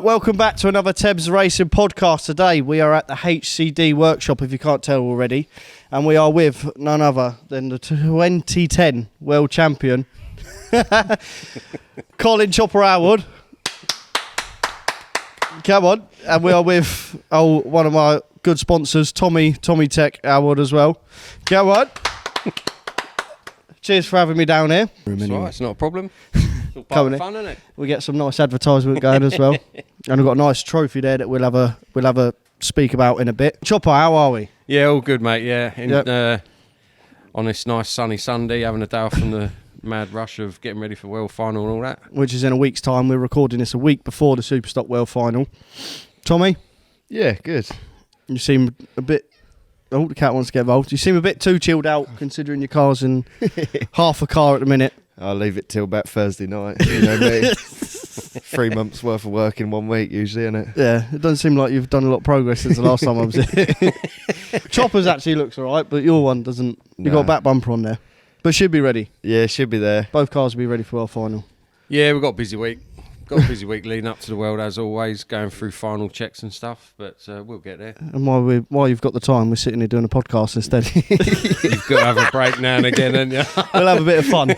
Welcome back to another Tebs Racing podcast. Today we are at the HCD workshop, if you can't tell already, and we are with none other than the 2010 world champion, Colin Chopper Aylward. Come on. And we are with one of my good sponsors, Tommy Tech Aylward as well. Come on. Cheers for having me down here. It's all right, it's not a problem. It's all part of fun, isn't it? We get some nice advertisement going as well. And we've got a nice trophy there that we'll have a speak about in a bit. Chopper, how are we? Yeah, all good, mate. Yeah, on this nice sunny Sunday, having a day off from the mad rush of getting ready for World Final and all that. Which is in a week's time. We're recording this a week before the Superstock World Final. Tommy? Yeah, good. You seem a bit... Oh, the cat wants to get involved. You seem a bit too chilled out, considering your car's in half a car at the minute. I'll leave it till about Thursday night. You know me. 3 months worth of work in 1 week usually, isn't it? Yeah, it doesn't seem like you've done a lot of progress since the last time I was here. Chopper's actually looks all right, but your one doesn't. You've got a back bumper on there. But should be ready. Yeah, should be there. Both cars will be ready for World Final. Yeah, we've got a busy week. Got a busy week leading up to the World, as always, going through final checks and stuff, but we'll get there. And while you've got the time, we're sitting here doing a podcast instead. You've got to have a break now and again, haven't you? We'll have a bit of fun.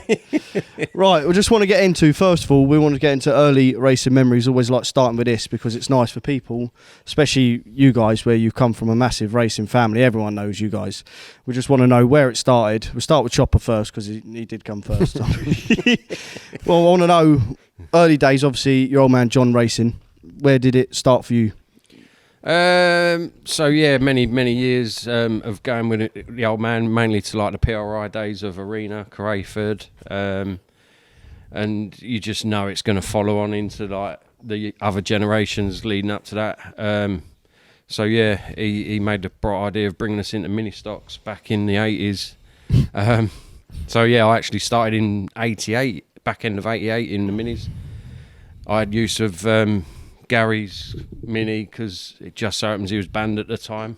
Right, we just want to get into, first of all, we want to get into early racing memories. Always like starting with this because it's nice for people, especially you guys, where you've come from a massive racing family. Everyone knows you guys. We just want to know where it started. We'll start with Chopper first because he did come first. Well, I want to know... Early days, obviously, your old man John racing. Where did it start for you? So yeah, many years of going with the old man, mainly to like the PRI days of Arena, Crayford, and you just know it's going to follow on into like the other generations leading up to that. So yeah, he made the bright idea of bringing us into mini stocks back in the 80s. So yeah, I actually started in 88. Back end of 88 in the minis. I had use of Gary's Mini because it just so happens he was banned at the time.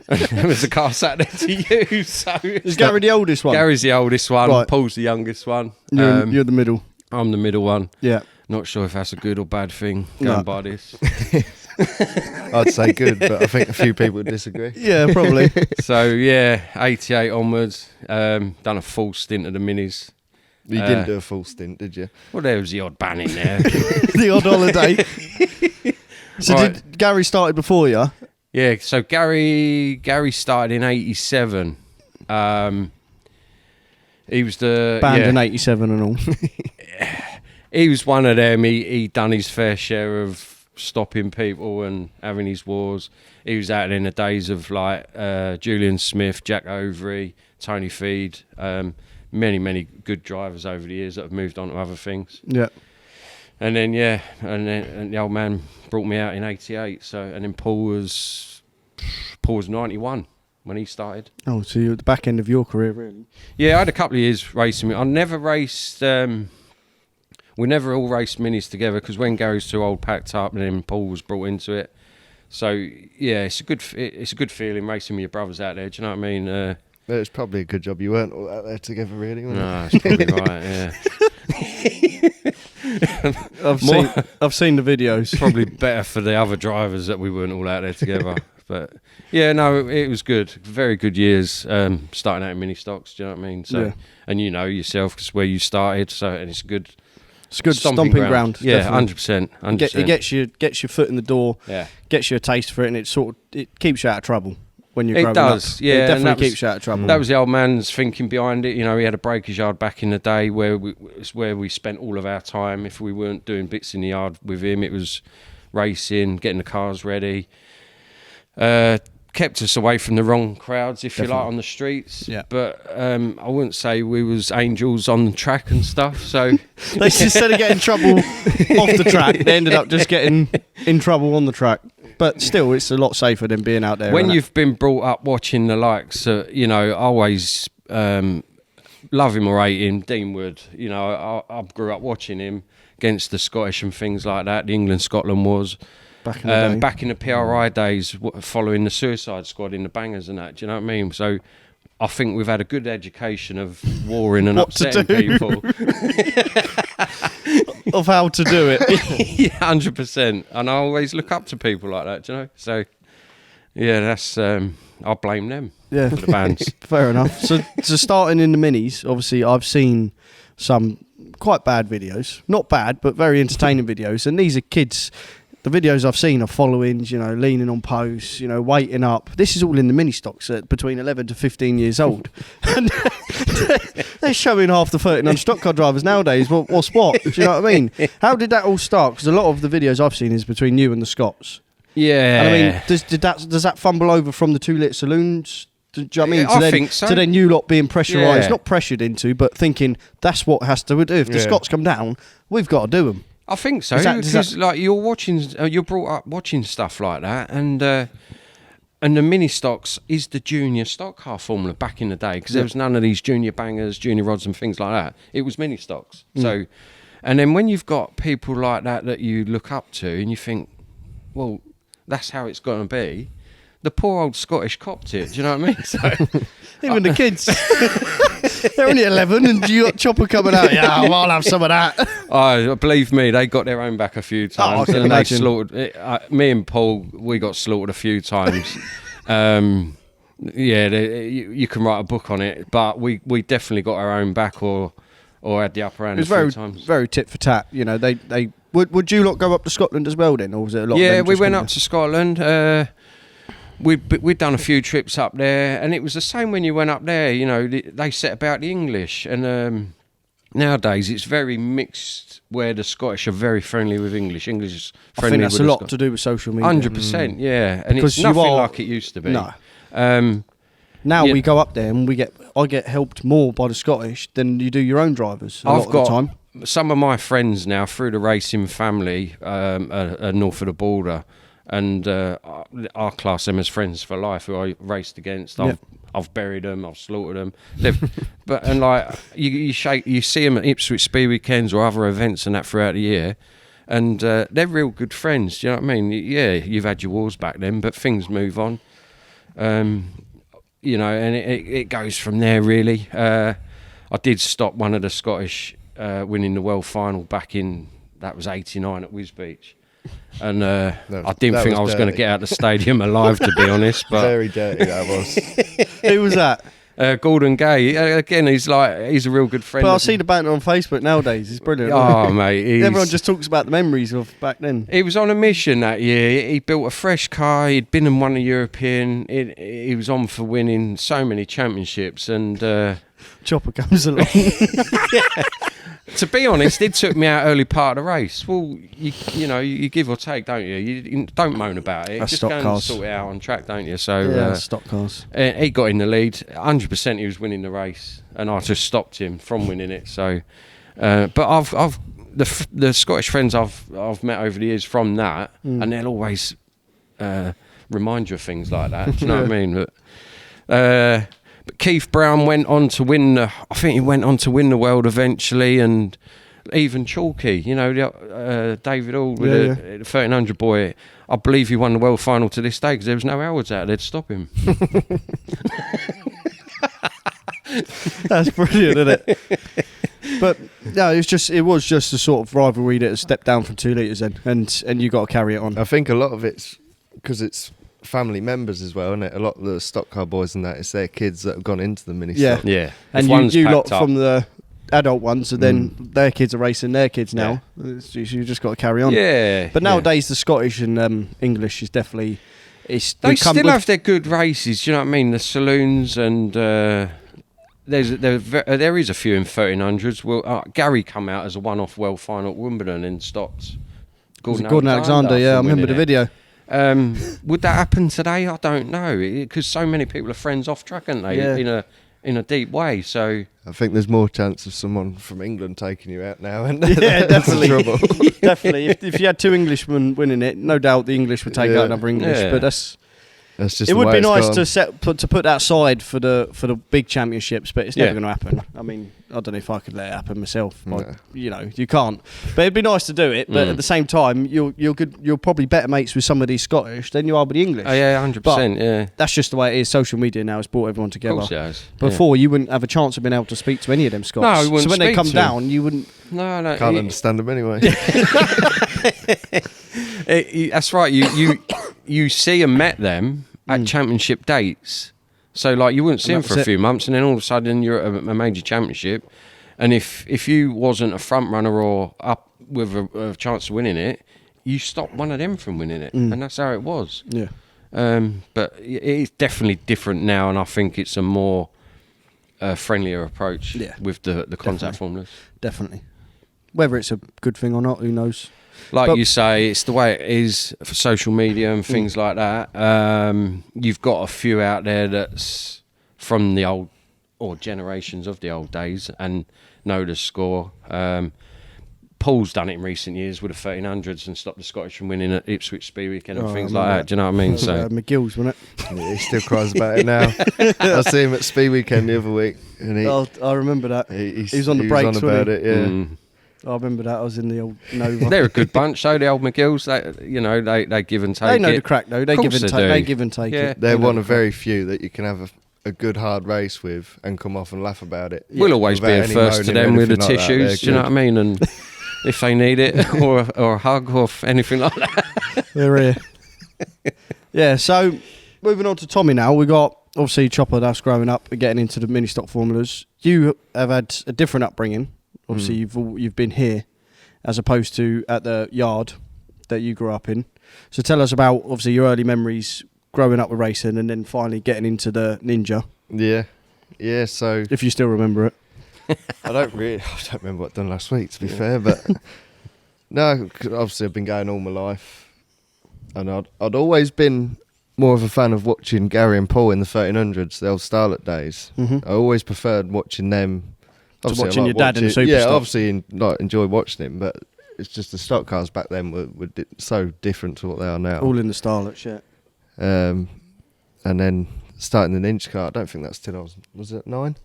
There was a car sat there to use. So is Gary the oldest one? Gary's the oldest one. Right. Paul's the youngest one. You're the middle. I'm the middle one. Yeah. Not sure if that's a good or bad thing going by this. I'd say good, but I think a few people would disagree. Yeah, probably. So yeah, 88 onwards, done a full stint of the minis. You didn't do a full stint, did you? Well, there was the odd ban in there. The odd holiday. So right. Did Gary started before you? Yeah, so Gary started in 87. He was the... Banned in 87 and all. He was one of them. He done his fair share of stopping people and having his wars. He was out in the days of like Julian Smith, Jack Overy, Tony Feed... many good drivers over the years that have moved on to other things. Yeah. And then and the old man brought me out in 88. So and then Paul was 91 when he started. Oh, so you're at the back end of your career, really? Yeah, I had a couple of years racing. I never raced. We never all raced minis together because when Gary was too old, packed up, and then Paul was brought into it. So yeah, it's a good feeling racing with your brothers out there. Do you know what I mean? It's probably a good job you weren't all out there together, really. No, it's probably right. Yeah. I've seen the videos. Probably better for the other drivers that we weren't all out there together. But yeah, no, it was good. Very good years. Starting out in mini stocks. Do you know what I mean? So, yeah. And you know yourself because where you started. So and it's good. It's a good stomping ground. Yeah, 100%. It gets your foot in the door. Yeah. Gets you a taste for it, and it keeps you out of trouble. When you're it does, up. Yeah. It definitely keeps you out of trouble. That was the old man's thinking behind it. You know, he had a breakers yard back in the day where we spent all of our time. If we weren't doing bits in the yard with him, it was racing, getting the cars ready. Kept us away from the wrong crowds, if you like, on the streets. Yeah. But I wouldn't say we was angels on the track and stuff. So they instead of getting trouble off the track, they ended up just getting in trouble on the track. But still, it's a lot safer than being out there. When you've been brought up watching the likes, you know, I always love him or hate him, Dean Wood. You know, I grew up watching him against the Scottish and things like that. The England-Scotland wars. Back in the PRI days, following the Suicide Squad in the bangers and that. Do you know what I mean? So I think we've had a good education of warring and upsetting people. of how to do it. Yeah, 100%. And I always look up to people like that, do you know? So, yeah, that's I blame them Yeah, for the bands. fair enough. So starting in the minis, obviously, I've seen some quite bad videos. Not bad, but very entertaining videos. And these are kids. The videos I've seen are followings, you know, leaning on posts, you know, waiting up. This is all in the mini stocks at between 11 to 15 years old. And they're showing half the 1300 stock car drivers nowadays. What's what? Do you know what I mean? How did that all start? Because a lot of the videos I've seen is between you and the Scots. Yeah. And I mean, does that fumble over from the 2 litre saloons? Do you know what I mean? I think so. To then you lot being pressurised, Yeah. not pressured into, but thinking that's what has to do. If the Scots come down, we've got to do them. I think so, Does because like you're watching, you're brought up watching stuff like that, and the mini stocks is the junior stock car formula back in the day, because there was none of these junior bangers, junior rods, and things like that. It was mini stocks. So, and then when you've got people like that you look up to, and you think, well, that's how it's going to be. The poor old Scottish copped it. Do you know what I mean? So, Even the kids. They're only 11 and you got Chopper coming out. Yeah, well, I'll have some of that. Oh, believe me, they got their own back a few times. I can and imagine. They slaughtered, me and Paul, we got slaughtered a few times. You can write a book on it, but we definitely got our own back or had the upper hand It was a few very, times. very tit for tat. You know, they would you lot go up to Scotland as well then, or was it a lot? Yeah, of them we just went coming up to Scotland. We'd done a few trips up there, and it was the same when you went up there. You know, they set about the English, and nowadays it's very mixed. Where the Scottish are very friendly with English. English is I friendly think that's with a the lot to do with social media. 100%, yeah, and Because it's you nothing are- like it used to be. No. Now Yeah. we go up there and I get helped more by the Scottish than you do your own drivers a lot of the time. Some of my friends now through the racing family are north of the border, and I class them as friends for life who I raced against. I've buried them, I've slaughtered them. And like you see them at Ipswich Speed weekends or other events and that throughout the year, and they're real good friends. Do you know what I mean? Yeah, you've had your wars back then, but things move on. You know, and it goes from there really. I did stop one of the Scottish winning the world final back in, that was 89 at Wisbeach. And I didn't think I was going to get out of the stadium alive, to be honest. But Very dirty that was. Who was that? Gordon Gay, again, he's a real good friend. But I see the banter on Facebook nowadays. It's brilliant. Oh, mate. Everyone just talks about the memories of back then. He was on a mission that year. He built a fresh car. He'd been and won a European. He was on for winning so many championships. And Chopper comes along. to be honest, it took me out early part of the race. Well, you give or take, don't you? You don't moan about it. That's Just stock go and cars. sort it out on track, don't you? So Yeah, stock cars. he got in the lead. 100% he was winning the race, and I just stopped him from winning it. So, but I've the Scottish friends I've met over the years from that, and they'll always remind you of things like that. Do you know what I mean? But Keith Brown went on to win the world eventually, and even Chalky, David Hall with the 1300 boy, I believe he won the world final to this day because there was no Aylwards out there to stop him. That's brilliant, isn't it? But no, it was just a sort of rivalry that has stepped down from 2 litres then, and you got to carry it on. I think a lot of it's because it's family members as well, isn't it? A lot of the stock car boys and that, it's their kids that have gone into the mini stock. Yeah, And if you one's lot packed up- from the adult ones, and then their kids are racing their kids now. You just got to carry on. Yeah, But nowadays the Scottish and English is definitely they still have their good races. Do you know what I mean? The saloons and there is a few in 1300s. Well, Gary come out as a one-off world final at Wimbledon in stocks. Gordon Alexander. Yeah, I remember the video. Would that happen today? I don't know, because so many people are friends off track, aren't they? Yeah. In a deep way. So I think there's more chance of someone from England taking you out now. And Yeah, definitely. trouble. Definitely. If you had 2 Englishmen winning it, no doubt the English would take out another English. Yeah. But that's That's just It the would way be it's nice gone. to put that aside for the big championships, but it's never Yeah. going to happen. I mean, I don't know if I could let it happen myself. No. You know, you can't. But it'd be nice to do it. But at the same time, you're probably better mates with some of these Scottish than you are with the English. Oh yeah, 100%. Yeah, That's just the way it is. Social media now has brought everyone of together. course it has. Before, you wouldn't have a chance of being able to speak to any of them Scots. No, you wouldn't so when they speak come to them. down, you wouldn't. Yeah. No, Can't understand them anyway. That's right. You see and met them at championship dates. So like you wouldn't see them And that for a was few months, and then all of a sudden you're at a major championship, and if you wasn't a front runner or up with a chance of winning it, you stopped one of them from winning it, and that's how it was. Yeah. But it is definitely different now, and I think it's a more friendlier approach with the contact formulas. Definitely. Whether it's a good thing or not, who knows? Like But- you say, it's the way it is for social media and things like that. You've got a few out there that's from the old or generations of the old days and know the score. Paul's done it in recent years with the 1300s and stopped the Scottish from winning at Ipswich Speed Weekend and things like that. Do you know what I mean? So McGill's, wasn't it? Yeah, he still cries about it now. I see him at Speed Weekend the other week, and I remember that. he was on the brakes, on wasn't about he? it. Yeah, I remember that. I was in the old Nova. they're a good bunch, though, the old McGills. They give and take They know it. the crack, though. They Of give course and they take. do. They give and take Yeah. it. they're They know one the of very few that you can have a good hard race with and come off and laugh about it. We'll always be Without a any first to moaning or them with the anything like that. tissues. They're Do you know good. what I mean? And if they need it, or a hug, or anything like that. They're here. Yeah, so moving on to Tommy now. We got obviously Chopper, that's growing up and getting into the mini stock formulas. You have had a different upbringing. Obviously, you've been here as opposed to at the yard that you grew up in. So tell us about obviously your early memories growing up with racing and then finally getting into the Ninja, Yeah. So if you still remember it. I don't remember what I've done last week, to be fair, but no, 'cause obviously I've been going all my life, and I'd always been more of a fan of watching Gary and Paul in the 1300s, the old Starlet days. I always preferred watching them. To Obviously, I watching like your dad in the watching- Yeah, Superstox. obviously, enjoy watching him, but it's just the stock cars back then were so different to what they are now. All in the Starlet shit. And then starting the Ninja car, I don't think that's till was it 9?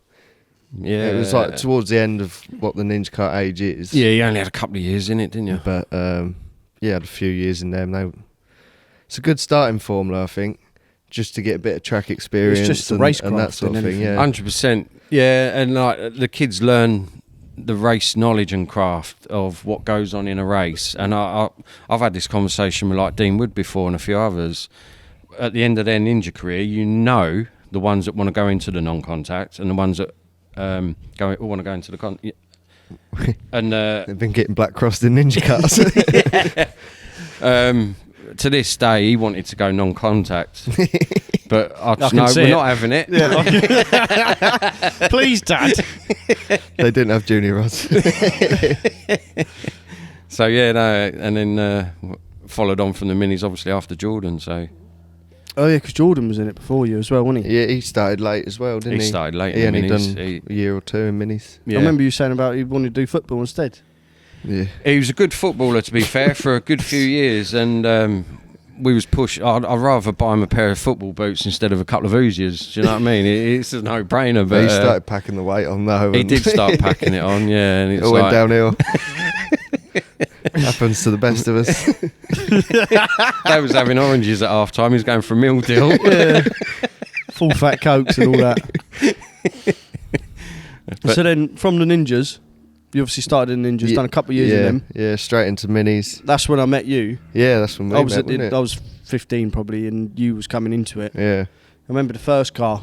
Yeah, It was like towards the end of what the Ninja car age is. Yeah, you only had a couple of years in it, didn't you? But yeah, had a few years in them. It's a good starting formula, I think, just to get a bit of track experience. just the and, racecraft and that sort and of thing. anything. Yeah, 100%. Yeah, and like the kids learn the race knowledge and craft of what goes on in a race. And I've had this conversation with like Dean Wood before and a few others. At the end of their Ninja career, you know the ones that want to go into the non-contact and the ones that want to go into the contact. And they've been getting black crossed in Ninja cars. to this day, he wanted to go non-contact, but I can no, see we're it. not having it. Please, Dad. They didn't have junior rods. So yeah, no, and then followed on from the minis, obviously after Jordan. So Oh yeah, because Jordan was in it before you as well, wasn't he? Yeah, he started late as well, didn't he? he started late. He in only the minis. done a year or two in minis. Yeah. I remember you saying about he wanted to do football instead. Yeah. He was a good footballer, to be fair, for a good few years, and we was pushed. I'd rather buy him a pair of football boots instead of a couple of Uzis. Do you know what I mean? It's a no-brainer. But He started packing the weight on though. he and did start packing it on, yeah. And it it's all went like, downhill. Happens to the best of us. they was having oranges at half time. He was going for a meal deal. Yeah. Full fat cokes and all that. But- So then, from the Ninjas, you obviously started in Ninjas, done a couple of years in them. Yeah, straight into minis. That's when I met you. Yeah, that's when we I was met, wasn't it? I was 15 probably, and you was coming into it. Yeah, I remember the first car.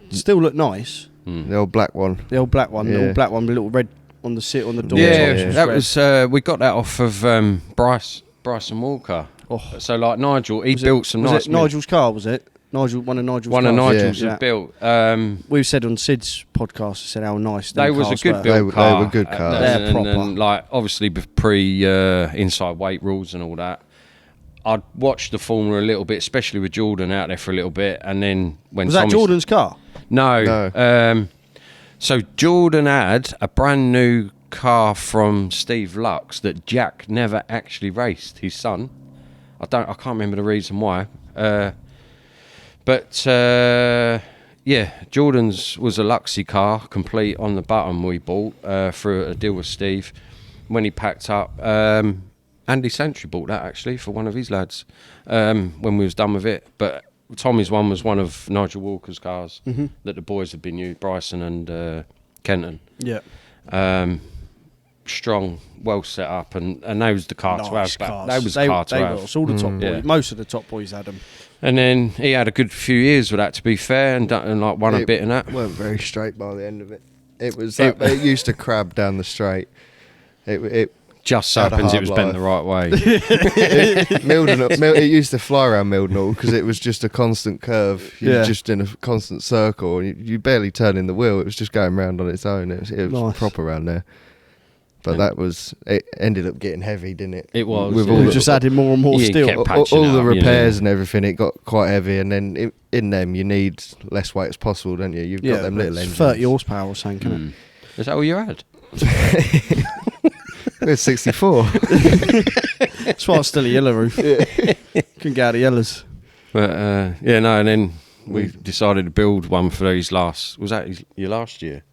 Still looked nice. the old black one. The old black one. The Yeah. old black one with a little red on the sit on the door. Yeah, Yeah. that was we got that off of Bryson Walker. Oh. So like Nigel, he Was it- built some was nice. it Nigel's car? Was it one of Nigel's? One of cars? Nigel's Yeah. was built. We've said on Sid's podcast, said how nice They them was a cars good were. build They car. were good cars. They're proper. And like obviously pre inside weight rules and all that. I'd watched the Formula a little bit, especially with Jordan out there for a little bit, and then when Was that Tommy- Jordan's car? No. No. So Jordan had a brand new car from Steve Lux that Jack never actually raced. His son. I can't remember the reason why. But Jordan's was a Luxy car, complete on the button we bought through a deal with Steve. When he packed up, Andy Santry bought that actually for one of his lads when we was done with it. But Tommy's one was one of Nigel Walker's cars that the boys had been using, Bryson and Kenton. Yeah. Strong, well set up, and they was the car to have. Cars. They was the car to have. Was all the top boys. Yeah. Most of the top boys had them. And then he had a good few years with that, to be fair, and like won a bit in that. Weren't very straight by the end of it. It was it used to crab down the straight. It just so happens it was bent the right way. It used to fly around Mildenhall because it was just a constant curve. You were just in a constant circle. You barely turning the wheel. It was just going round on its own. It was nice. Proper around there. But it ended up getting heavy, didn't it? It was. With We just added more and more steel. All the repairs and everything, it got quite heavy. And then in them, you need less weight as possible, don't you? You've got them little engines. 30 horsepower or something, isn't it? Is that all you had? We're 64. That's why I was still a yellow roof. Couldn't get out of yellows. But and then we decided to build one for these last. Was that your last year?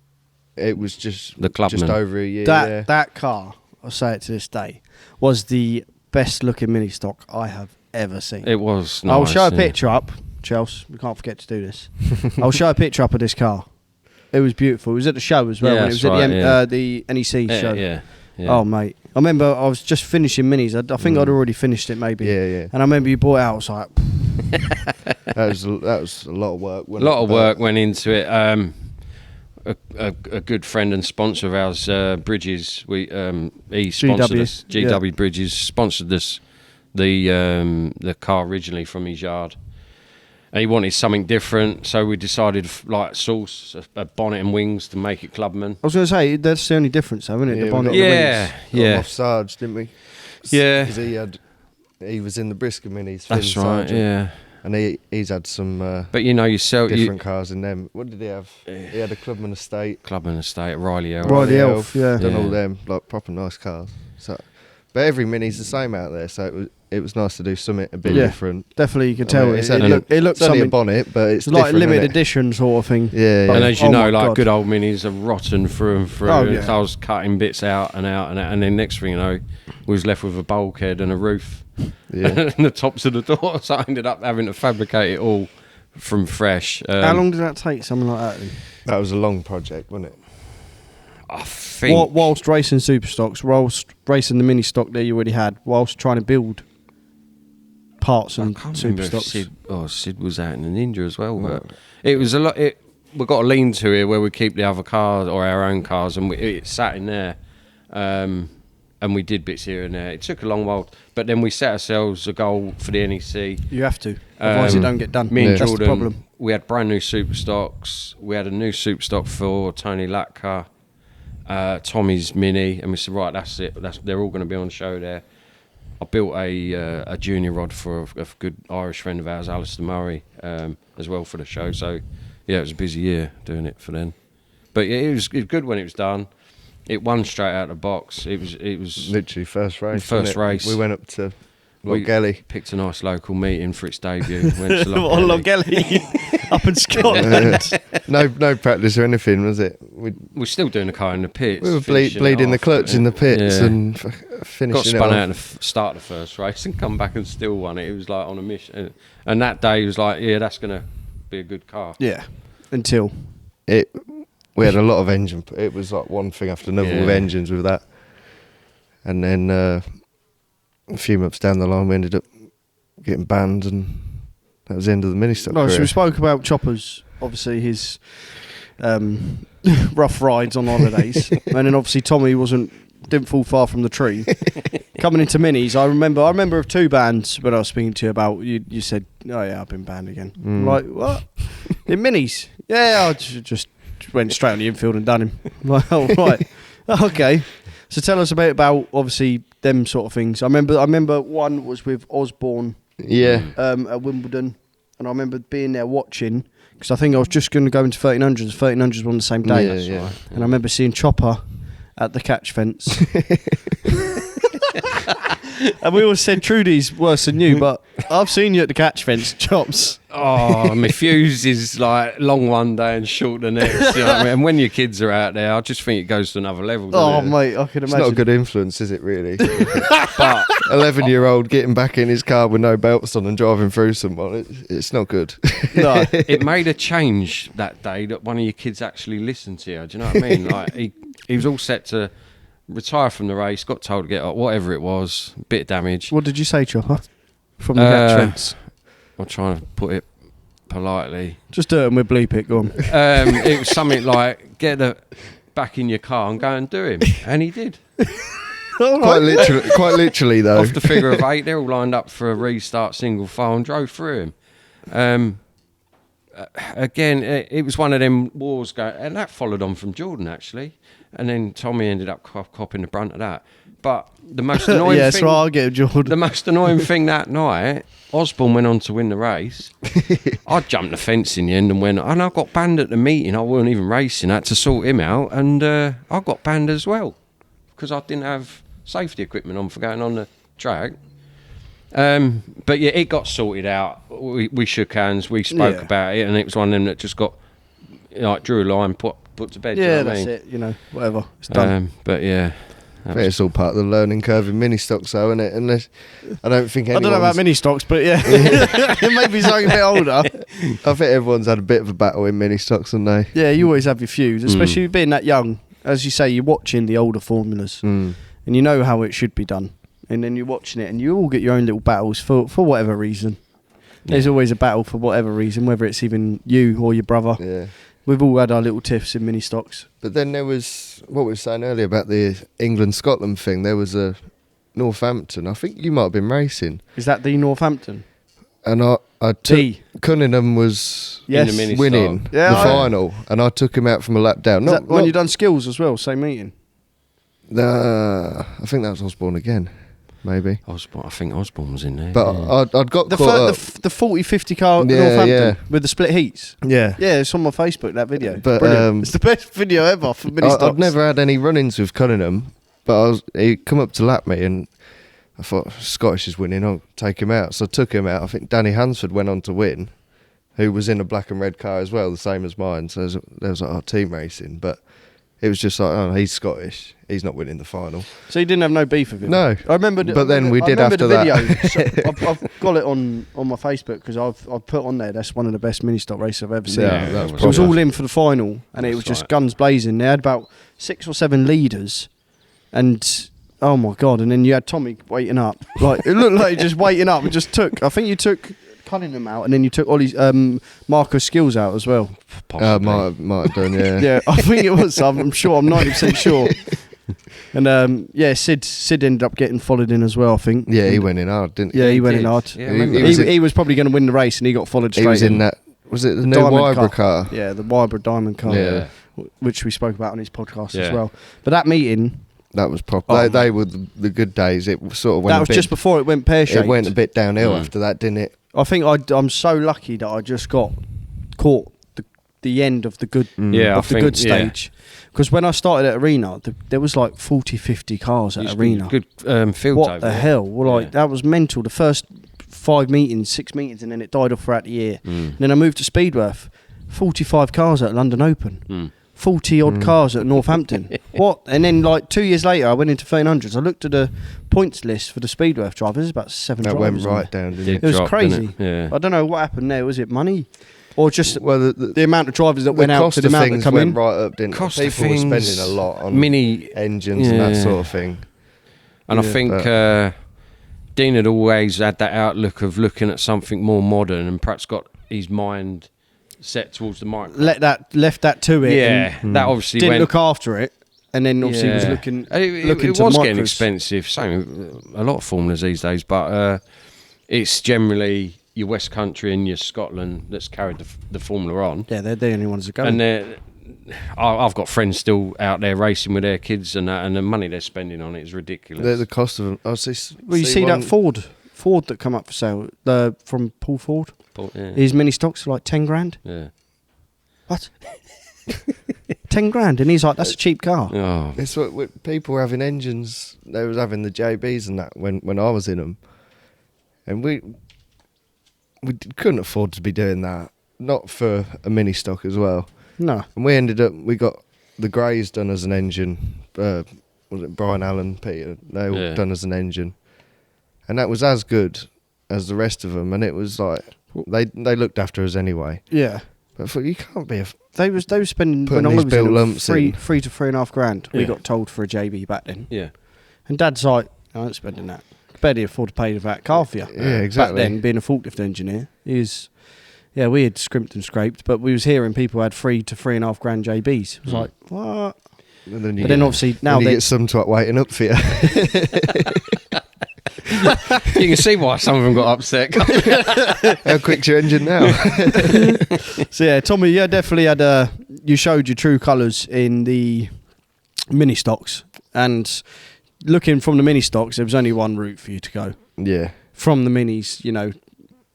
It was just the Clubman. Just over a year. That car, I'll say it to this day, was the best looking mini stock I have ever seen. It was nice. I'll show a picture up, Chelsea. We can't forget to do this. I'll show a picture up of this car. It was beautiful. It was at the show as well. Yeah, When it was at the NEC show. Yeah. Oh, mate. I remember I was just finishing minis. I think I'd already finished it, maybe. Yeah. And I remember you brought it out. I was like... that was a lot of work. A lot of work went into it. A good friend and sponsor of ours, Bridges. He sponsored us. GW Bridges sponsored us the car originally from his yard, and he wanted something different, so we decided source a bonnet and wings to make it Clubman. I was going to say that's the only difference, though, isn't it? The bonnet and the wings. Off Sarge, didn't we? Yeah, because he was in the Brisker Minis. That's right. Sargent. Yeah. And he's had some but you sell different cars in them. What did he have? He had a Clubman Estate. Riley Elf. Riley Elf, yeah. Done all them, like proper nice cars. So, but every Mini's the same out there, so it was nice to do something a bit different. Definitely, you can tell. I mean, it looks only something a bonnet, but it's like a different, limited edition sort of thing. Yeah. And as you know, God. good old Minis are rotten through and through. Oh, yeah. So I was cutting bits out, and then next thing you know, we was left with a bulkhead and a roof. Yeah. And the tops of the door, so I ended up having to fabricate it all from fresh. How long did that take, something like that? Then? That was a long project, wasn't it? I think whilst racing Superstox, whilst racing the mini stock that you already had, whilst trying to build parts and Superstox. Sid was out in the Ninja as well, but it was a lot. We've got a lean to here where we keep the other cars or our own cars, and it sat in there. And we did bits here and there. It took a long while, but then we set ourselves a goal for the NEC. You have to, otherwise it don't get done. Me and That's Jordan, the problem. we had brand new Superstox. We had a new Superstock for Tony Latka, Tommy's Mini, and we said, right, that's it. They're all going to be on show there. I built a junior rod for a good Irish friend of ours, Alistair Murray, as well for the show. So, yeah, it was a busy year doing it for them. But yeah, it was good when it was done. It won straight out of the box. It was literally first race. First race. We went up to Logelly. Picked a nice local meeting for its debut. Went to Logelly up in Scotland. No practice or anything, was it? We're still doing the car in the pits. We were bleeding the clutch in the pits and finishing got it spun off. out at the start of the first race and come back and still won it. It was like on a mission. And that day was like, yeah, that's going to be a good car. Yeah, until... We had a lot of engine. It was like one thing after another with engines with that. And then a few months down the line, we ended up getting banned, and that was the end of the mini stock career. So we spoke about Chopper's, obviously his rough rides on holidays, and then obviously Tommy didn't fall far from the tree. Coming into minis, I remember of two bands when I was speaking to you about. You said, "Oh yeah, I've been banned again." Like what? In minis? Yeah, I just went straight on the infield and done him. Like, oh, right, okay. So tell us a bit about obviously them sort of things. I remember one was with Osborne. Yeah. At Wimbledon, and I remember being there watching because I think I was just going to go into 1300s. 1300s were on the same day. Yeah. And I remember seeing Chopper at the catch fence. And we always said Trudy's worse than you, but I've seen you at the catch fence, Chops. Oh, my fuse is like long one day and short the next. You know what I mean? And when your kids are out there, I just think it goes to another level. Oh, doesn't it? mate, I could It's imagine. not a good influence, is it, really? But 11-year-old getting back in his car with no belts on and driving through someone, it's not good. No. It made a change that day that one of your kids actually listened to you. Do you know what I mean? Like he was all set to retire from the race, got told to get up, whatever it was, bit of damage. What did you say, Chopper? From the catch fence. I'm trying to put it politely. Just do it and we'll bleep it, go on. It was something like, get the back in your car and go and do him. And he did. Quite literally, though. Off the figure of 8, they're all lined up for a restart single file and drove through him. Again, it was one of them wars going, and that followed on from Jordan, actually. And then Tommy ended up copping the brunt of that. But the most annoying Yeah, thing... so I'll get Jordan. The most annoying thing that night, Osborne went on to win the race. I jumped the fence in the end and I got banned at the meeting. I wasn't even racing. I had to sort him out, and I got banned as well because I didn't have safety equipment on for going on the track. But yeah, it got sorted out. We shook hands, we spoke about it, and it was one of them that just got, like, drew a line, put to bed. Yeah, you know what that's I mean? it, you know, whatever. It's done. But yeah. I think it's all part of the learning curve in mini stocks, though, isn't it? Unless I don't think I don't know about mini stocks, but yeah, maybe something a bit older. I think everyone's had a bit of a battle in mini stocks, haven't they? Yeah, you always have your feuds, especially being that young. As you say, you're watching the older formulas, and you know how it should be done, and then you're watching it, and you all get your own little battles for whatever reason. Yeah. There's always a battle for whatever reason, whether it's even you or your brother. Yeah. We've all had our little tiffs in mini stocks. But then there was what we were saying earlier about the England-Scotland thing. There was a Northampton. I think you might have been racing. Is that the Northampton? And I took Cunningham was yes. in the mini winning the final, and I took him out from a lap down. Is that when you done skills as well, same meeting? I think that was Osborne again, maybe. I think Osborne was in there. But I'd got the caught up. the 40-50 car Northampton with the split heats. Yeah. Yeah, it's on my Facebook, that video. But it's the best video ever for mini stocks. I'd never had any run-ins with Cunningham, but he come up to lap me, and I thought, Scottish is winning, I'll take him out. So I took him out. I think Danny Hansford went on to win, who was in a black and red car as well, the same as mine. So there was like our team racing, but it was just like, oh, he's Scottish, he's not winning the final. So you didn't have no beef with him? No. I remember. But then we did after the that. video. So I've got it on my Facebook because I've put on there, that's one of the best mini stock races I've ever seen. Yeah, that was It was proper. all in for the final, and it was just guns blazing. They had about 6 or 7 leaders, and oh my god! And then you had Tommy waiting up, like it looked like he just waiting up and just took. I think you took Cunningham out, and then you took Ollie's Marco's skills out as well. Possibly. Might have done, yeah. Yeah, I think it was. I'm sure. I'm 90% sure. And yeah, Sid ended up getting followed in as well, I think. Yeah, he went in hard, didn't he? Yeah, he went in hard. Yeah, I remember. He was probably going to win the race, and he got followed straight. He was in that. Was it the new Diamond Wybra car? Yeah, the Wybra Diamond car. Yeah. Which we spoke about on his podcast Yeah. as well. But that meeting, That was proper. Oh, they were the good days. It sort of went. that a was bit, just before it went pear-shaped. It went a bit downhill after that, didn't it? I think I'm so lucky that I just got caught the end of the good Yeah, of I the think, good stage. Because when I started at Arena, there was like 40-50 cars at Arena. Good field What over the there. hell? Well, like Yeah. that was mental. The first 5 meetings, 6 meetings, and then it died off throughout the year. And then I moved to Speedworth. 45 cars at London Open. 40 odd cars at Northampton. What? And then like 2 years later, I went into 1300s. I looked at the points list for the Speedworth drivers. There's about 7 That drivers. went right down, didn't Did it? It was drop, crazy. didn't it? Yeah. I don't know what happened there. Was it money, or just Well, the amount of drivers that the went out cost to the of amount that things come went in? right up, didn't Cost it? of People were things, spending a lot on mini engines and that yeah. sort of thing. And I Yeah. think Dean had always had that outlook of looking at something more modern and perhaps got his mind set towards the micro. Left that to it. Yeah, and that obviously didn't went. look after it, and then obviously was looking. It looking to was the getting micros. expensive. Same a lot of formulas these days, but it's generally your West Country and your Scotland that's carried the formula on. Yeah, they're the only ones that go. And I've got friends still out there racing with their kids, and the money they're spending on it is ridiculous. The cost of them. I was well, you see that Ford that come up for sale from Paul Ford. Yeah. His mini stocks are like 10 grand. Yeah. What? 10 grand, and he's like, that's a cheap car. Oh, It's what people were having engines. They was having the JBs and that when I was in them, and we couldn't afford to be doing that. Not for a mini stock as well. No. And we got the Greys done as an engine. Was it Brian Allen, Peter? They all done as an engine, and that was as good as the rest of them. And it was like they looked after us anyway. Yeah. But I thought, you can't be They was spending Putting when I these was bill in lumps three in. to 3.5 grand. We Yeah. got told for a JB back then, yeah. and Dad's like, I ain't spending that. Barely afford to pay the VAT car for you. Yeah, exactly. Back then, being a forklift engineer, yeah, we had scrimped and scraped, but we was hearing people had 3 to 3.5 grand JBs. It was like, what? And then But then obviously now you they get some twat waiting up for you. You can see why some of them got upset. How quick's your engine now? So yeah, Tommy, you definitely had you showed your true colours in the mini stocks, and looking from the mini stocks, there was only one route for you to go. Yeah. From the minis,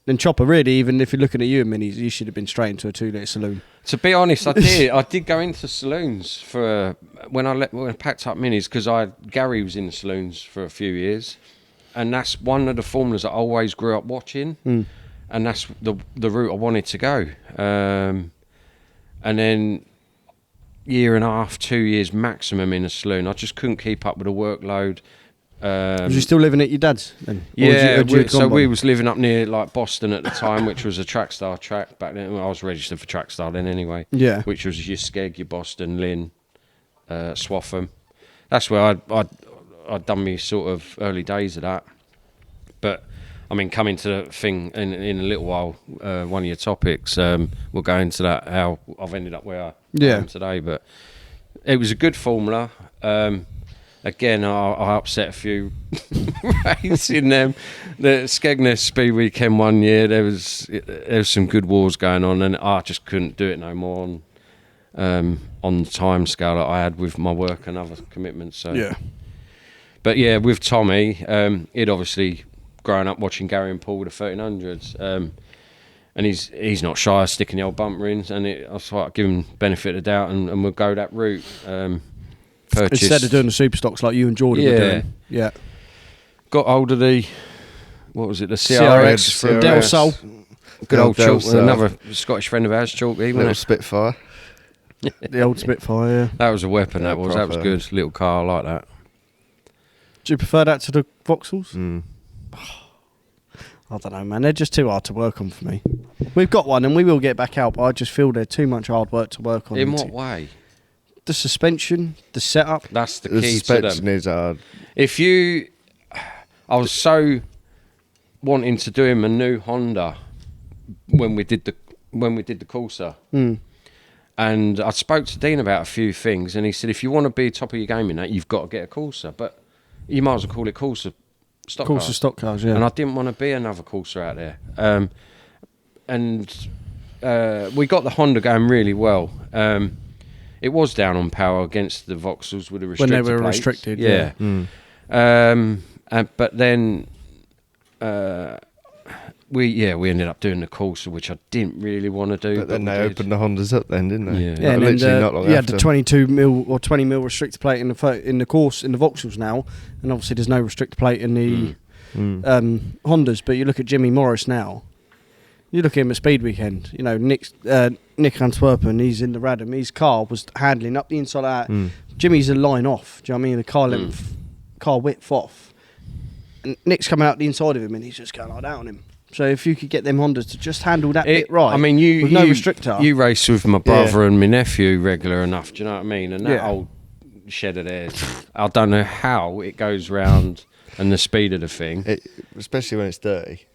and Chopper, really, even if you're looking at you in minis, you should have been straight into a 2-litre saloon. To be honest, I did. I did go into saloons for when I packed up minis, because Gary was in the saloons for a few years, and that's one of the formulas I always grew up watching, and that's the route I wanted to go. And then 1.5, 2 years maximum in a saloon. I just couldn't keep up with the workload. Was you still living at your dad's then? Or Yeah, had you gone so by? we was living up near like Boston at the time, which was a Trackstar track back then. Well, I was registered for Trackstar then anyway. Yeah. Which was your Skeg, your Boston, Lynn, Swaffham. That's where I'd done me sort of early days of that. But I mean, coming to the thing in a little while, one of your topics, we'll go into that, how I've ended up where I am today. But it was a good formula. Again, I upset a few racing them. The Skegness Speed Weekend one year, there was some good wars going on, and I just couldn't do it no more on the time scale that I had with my work and other commitments. So Yeah. But yeah, with Tommy, he'd obviously grown up watching Gary and Paul with the 1300s, and he's not shy of sticking the old bumper in, and I was like, give him benefit of the doubt, and we'll go that route. Instead of doing the Superstox like you and Jordan were doing. Yeah. Got hold of the CRX CRX from Del Sol. Good old Del Chalk, Sol. another Scottish friend of ours, Chalky, Little wasn't it? Spitfire. The old Spitfire, yeah. That was a weapon, Yeah, that was proper. good. Little car, I like that. Do you prefer that to the Vauxhalls? Mm. I don't know, man. They're just too hard to work on for me. We've got one and we will get back out, but I just feel they're too much hard work to work on. In what way? The suspension, the setup. That's the The key to suspension them. is hard. I was so wanting to do him a new Honda when we did the Corsa, and I spoke to Dean about a few things, and he said if you want to be top of your game in that, you've got to get a Corsa, but you might as well call it Corsa stock Corsa cars. stock cars, yeah. And I didn't want to be another Corsa out there, and we got the Honda going really well. It was down on power against the Vauxhalls with the restricted when they were plates. restricted, yeah. But then we ended up doing the Corsa, which I didn't really want to do. But then we they did. opened the Hondas up then, didn't they? Yeah. Yeah, and literally then not long you had after. the 22 mil or 20 mil restrictor plate in the course in the Vauxhalls now, and obviously there's no restrictor plate in the Hondas. But you look at Jimmy Morris now. You look at him at Speed Weekend. You know, Nick Antwerpen, he's in the Radom. His car was handling up the inside out. Jimmy's a line off. Do you know what I mean? The car length, car width off. And Nick's coming out the inside of him, and he's just going like that on him. So if you could get them Hondas to just handle that bit right, I mean, with no restrictor. You race with my brother and my nephew regular enough. Do you know what I mean? And that Yeah. old shed of theirs, I don't know how it goes round and the speed of the thing. Especially when it's dirty.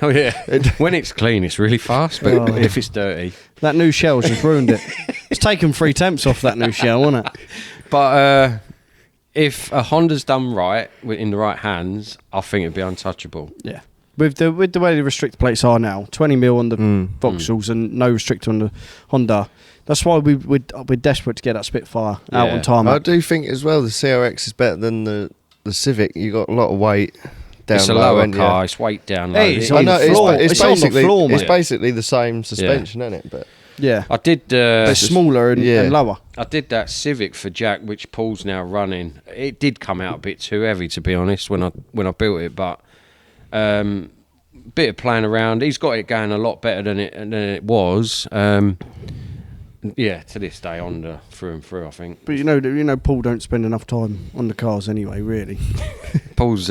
Oh yeah, when it's clean, it's really fast. But if it's dirty, that new shell's just ruined it. It's taken 3 temps off that new shell, wasn't it? but if a Honda's done right in the right hands, I think it'd be untouchable. Yeah. With the way the restrictor plates are now, 20 mil on the Vauxhalls and no restrictor on the Honda. That's why we're desperate to get that Spitfire out on time. I do think as well the CRX is better than the Civic. You got a lot of weight down It's a low, lower ain't you? car. It's weight down low. Hey, it's I on know the floor. it's It's on the basically floor, it's mate. basically the same suspension, isn't it? But Yeah. I did. They're smaller and lower. I did that Civic for Jack, which Paul's now running. It did come out a bit too heavy, to be honest, when I built it, but bit of playing around. He's got it going a lot better than it was. Yeah, to this day, Honda through and through, I think. But you know, Paul don't spend enough time on the cars anyway. Really, Paul's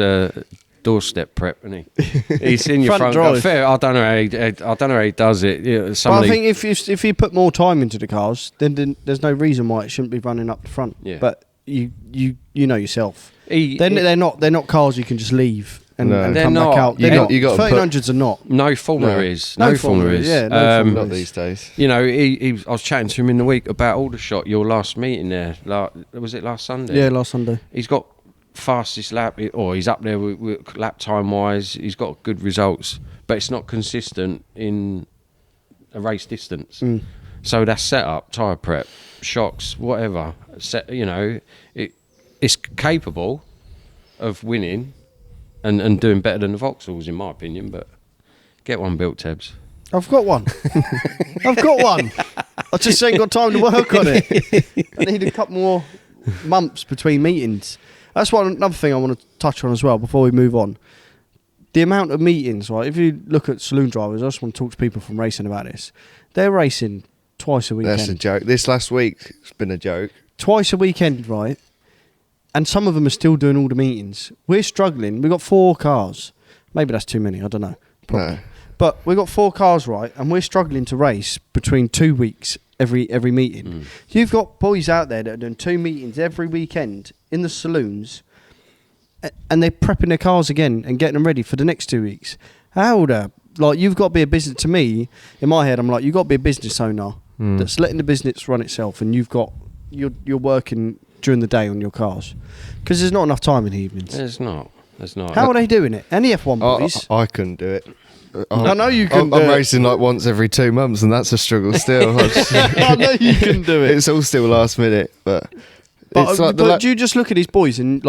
doorstep prep, isn't he? He's in your front drive. Fair. I don't know how he does it. But I think if you put more time into the cars, then there's no reason why it shouldn't be running up the front. Yeah. But you know yourself. They're not cars you can just leave and come not. back out. You got 1300s are not. No formula is. No formula is. Yeah, no formula Not these days. You know, I was chatting to him in the week about Aldershot, your last meeting there. Was it last Sunday? Yeah, last Sunday. He's got fastest lap, or he's up there with lap time wise. He's got good results, but it's not consistent in a race distance. So that's setup, tyre prep, shocks, whatever. It's capable of winning and doing better than the Vauxhalls, in my opinion. But get one built, Tebs. I've got one. I just ain't got time to work on it. I need a couple more months between meetings. That's another thing I want to touch on as well before we move on. The amount of meetings, right? If you look at saloon drivers, I just want to talk to people from racing about this. They're racing twice a weekend. That's a joke. This last week it's been a joke. Twice a weekend, right? And some of them are still doing all the meetings. We're struggling. We've got 4 cars. Maybe that's too many. I don't know. Probably. No. But we've got 4 cars, right? And we're struggling to race between 2 weeks every meeting. You've got boys out there that are doing 2 meetings every weekend in the saloons, and they're prepping their cars again and getting them ready for the next 2 weeks. You've got to be a business. To me, in my head, I'm like, you've got to be a business owner that's letting the business run itself, and you're working during the day on your cars, because there's not enough time in the evenings. There's not. How are they doing it? Any F1 boys? I couldn't do it. I know you can. I'm racing like once every 2 months, and that's a struggle still. I know you can do it. It's all still last minute, but it's like but do you just look at these boys and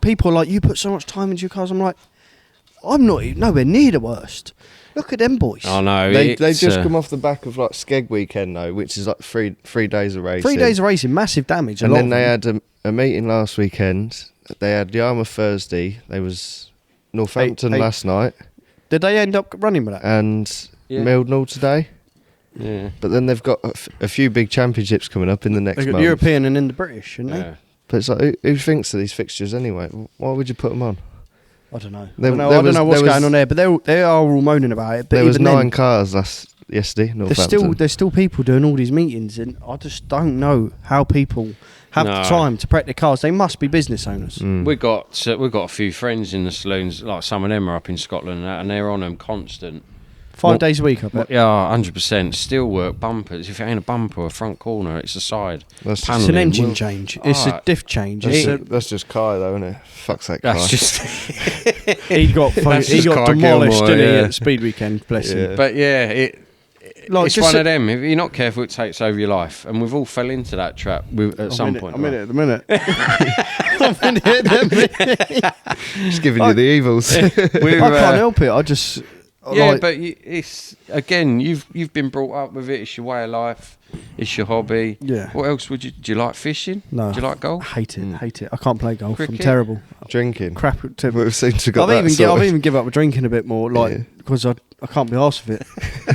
people are like, you put so much time into your cars? I'm like, I'm not nowhere near the worst. Look at them boys. I know. They just come off the back of like Skeg weekend though, which is like three days of racing. 3 days of racing, massive damage. And then they had a meeting last weekend. They had Yarmouth Thursday. They was Northampton last night. Did they end up running with that? And Mildnall today. Yeah. But then they've got a few big championships coming up in the next They've got month. European and then the British, shouldn't they? But it's like, who thinks of these fixtures anyway? Why would you put them on? I don't know. I don't know what's going on there, but they are all moaning about it. But there was 9 then, cars yesterday, Northampton. There's still people doing all these meetings, and I just don't know how people have the time to prep their cars. They must be business owners. We've got a few friends in the saloons, like some of them are up in Scotland and they're on them constant. 5 days a week, I bet. Yeah, 100%. Steel work, bumpers. If it ain't a bumper or a front corner, it's a side. It's an engine change. It's a diff change. That's just Kai though, isn't it? Fuck's that Kai. That's just he got demolished, didn't he, at Speed Weekend, bless him. But yeah, it's one of them. If you're not careful, it takes over your life, and we've all fell into that trap at some point. I'm in it at the minute. Just giving you the evils. I can't help it. I just but it's again, you've been brought up with it. It's your way of life. It's your hobby. Yeah. What else would you? Do you like fishing? No. Do you like golf? Hate it. I can't play golf. Cricket? I'm terrible. Drinking. Crap. We've seen to got I've even give up drinking a bit more, because I can't be arsed with it.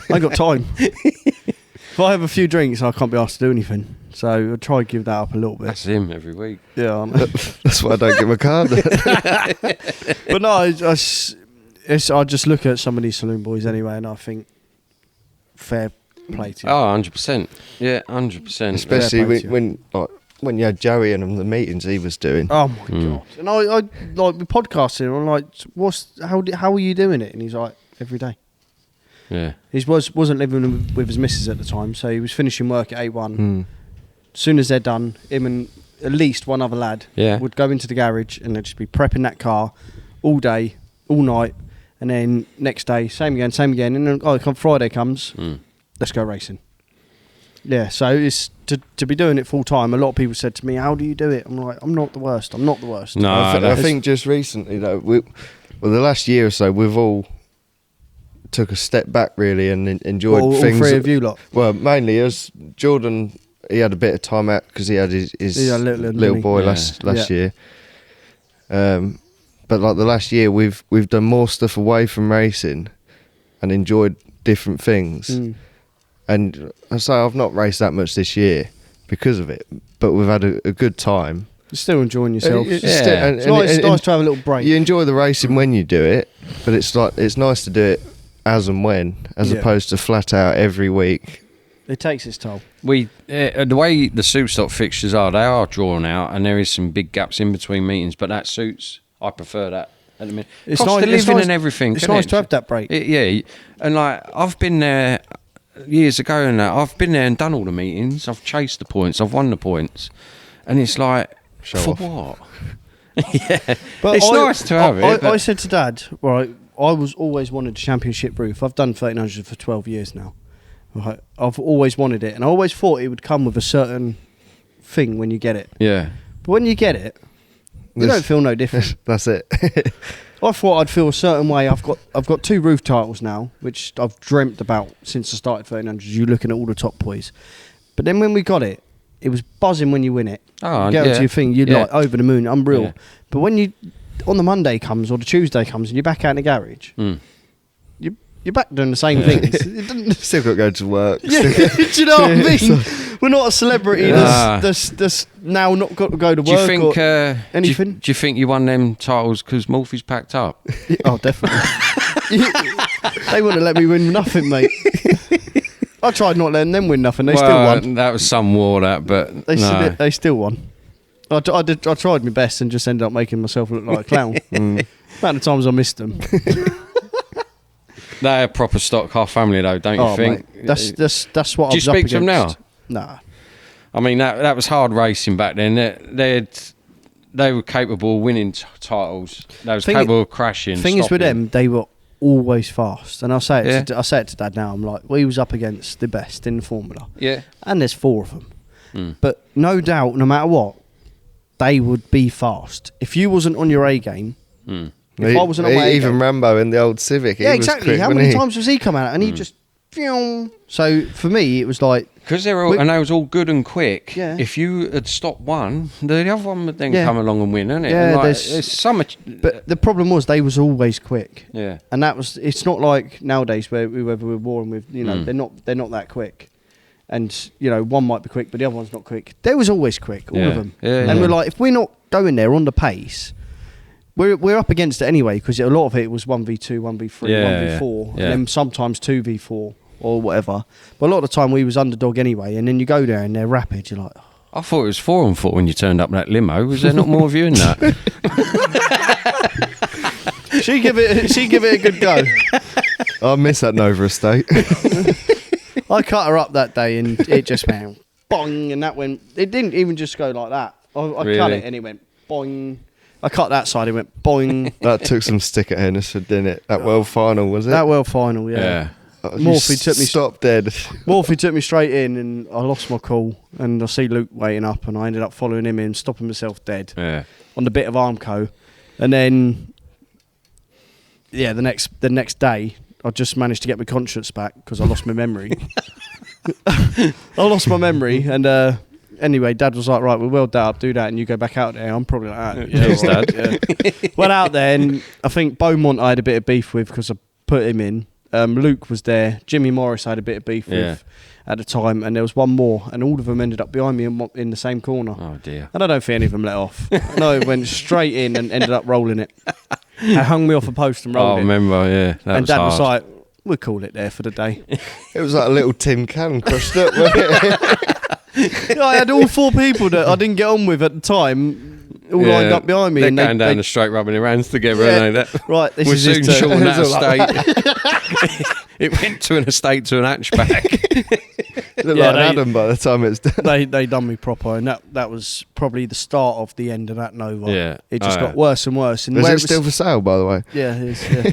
I ain't got time. If I have a few drinks, I can't be asked to do anything. So I try to give that up a little bit. That's him every week. Yeah, I know. That's why I don't get my card. But no, I just look at some of these saloon boys anyway, and I think fair play to you. Oh, 100%. Yeah, 100%. Especially when you had Joey and the meetings he was doing. Oh my god! And I like we podcasting. I'm like, how are you doing it? And he's like, every day. Yeah. He wasn't living with his missus at the time, so he was finishing work at 8:1. As soon as they're done, him and at least one other lad would go into the garage and they'd just be prepping that car all day, all night, and then next day, same again, and then Friday comes, let's go racing. Yeah, so it's to be doing it full time. A lot of people said to me, "How do you do it?" I'm like, "I'm not the worst. I'm not the worst." No, I think just recently though, the last year or so, we've all took a step back really and enjoyed all things. three of you lot. Well, mainly as Jordan, he had a bit of time out because he had his little boy last year. But like the last year, we've done more stuff away from racing and enjoyed different things. And I say I've not raced that much this year because of it, but we've had a good time. You're still enjoying yourself. It's Nice to have a little break. You enjoy the racing when you do it, but it's nice to do it as and when, as opposed to flat out every week. It takes its toll. The way the Superstock fixtures are, they are drawn out, and there is some big gaps in between meetings. But that suits. I prefer that. At the minute, It's cost nice, of living nice, and everything. It's nice to have that break. And like I've been there years ago, and I've been there and done all the meetings. I've chased the points. I've won the points, and it's like for what? Yeah, but it's nice to have it. I said to Dad, right, I was always wanted a championship roof. I've done 1300 for 12 years now. Right, I've always wanted it, and I always thought it would come with a certain thing when you get it. Yeah, but when you get it, you don't feel no different. That's it. I thought I'd feel a certain way. I've got 2 roof titles now, which I've dreamt about since I started 1300. You looking at all the top boys, but then when we got it, it was buzzing when you win it. Oh, you get onto your thing, you're like over the moon, unreal. Yeah. But when you on the Monday comes or the Tuesday comes and you're back out in the garage, you're back doing the same things. It doesn't. Still got to go to work. Yeah, do you know what I mean? We're not a celebrity that's now not got to go to work. Do you think or anything? Do you think you won them titles because Morphy's packed up? Oh, definitely. They wouldn't let me win nothing, mate. I tried not letting them win nothing. They still won. That was some war, but they still won. I tried my best and just ended up making myself look like a clown. Amount of times I missed them. They're a proper Stockcar family, though, don't you think? Mate, that's what I was up against. Do you speak to them now? Nah. I mean, that was hard racing back then. They were capable of winning titles. They was capable of crashing. Thing is with them, they were always fast. And I say it to Dad now. I'm like, we was up against the best in the formula. Yeah. And there's 4 of them. But no doubt, no matter what, they would be fast. If you wasn't on your A game, if I wasn't on my A even game, Rambo in the old Civic, yeah, exactly. Quick, how many times was he come out and he just? So for me, it was like because they was all good and quick. Yeah. If you had stopped one, the other one would then come along and win, isn't it? Yeah, there's so much. But the problem was they was always quick. Yeah. And that was. It's not like nowadays where whoever we're warring with, they're not that quick. And one might be quick, but the other one's not quick. They was always quick, all of them. Yeah, and we're like, if we're not going there on the pace, we're up against it anyway because a lot of it was 1v2, 1v3, 1v4, and then sometimes 2v4 or whatever. But a lot of the time we was underdog anyway, and then you go there and they're rapid. You're like, I thought it was 4-on-4 when you turned up in that limo. Was there not more of you in that? she give it a good go. I miss that Nova estate. I cut her up that day and it just went boing, and that went. It didn't even just go like that. I cut it and it went boing. I cut that side, it went boing. That took some stick at Henderson, didn't it? That world final, was it? That world final, yeah. Morphy took me. Stop dead. Morphy took me straight in, and I lost my cool. And I see Luke waiting up, and I ended up following him in, stopping myself dead on the bit of Armco, and then the next day. I just managed to get my conscience back because I lost my memory. I lost my memory, and anyway, Dad was like, "Right, we'll weld that up, do that, and you go back out there." I'm probably like, "Yes, Dad." Yeah. Went out there, and I think Beaumont I had a bit of beef with because I put him in. Luke was there. Jimmy Morris I had a bit of beef with at the time, and there was one more, and all of them ended up behind me in the same corner. Oh dear! And I don't think any of them let off. No, it went straight in and ended up rolling it. They hung me off a post and rolled it. I remember, yeah. And Dad was like, we'll call it there for the day. It was like a little tin can crushed up, wasn't it? I had all 4 people that I didn't get on with at the time all lined up behind me. They're and going down the straight rubbing their hands together, aren't they? Right, this We're is soon his turn. short on that estate. It went to an estate to an hatchback. Looked like Adam by the time it's done. They done me proper, and that was probably the start of the end of that Nova. Yeah. It just got worse and worse. And Is it still for sale, by the way? Yeah, it is. Yeah.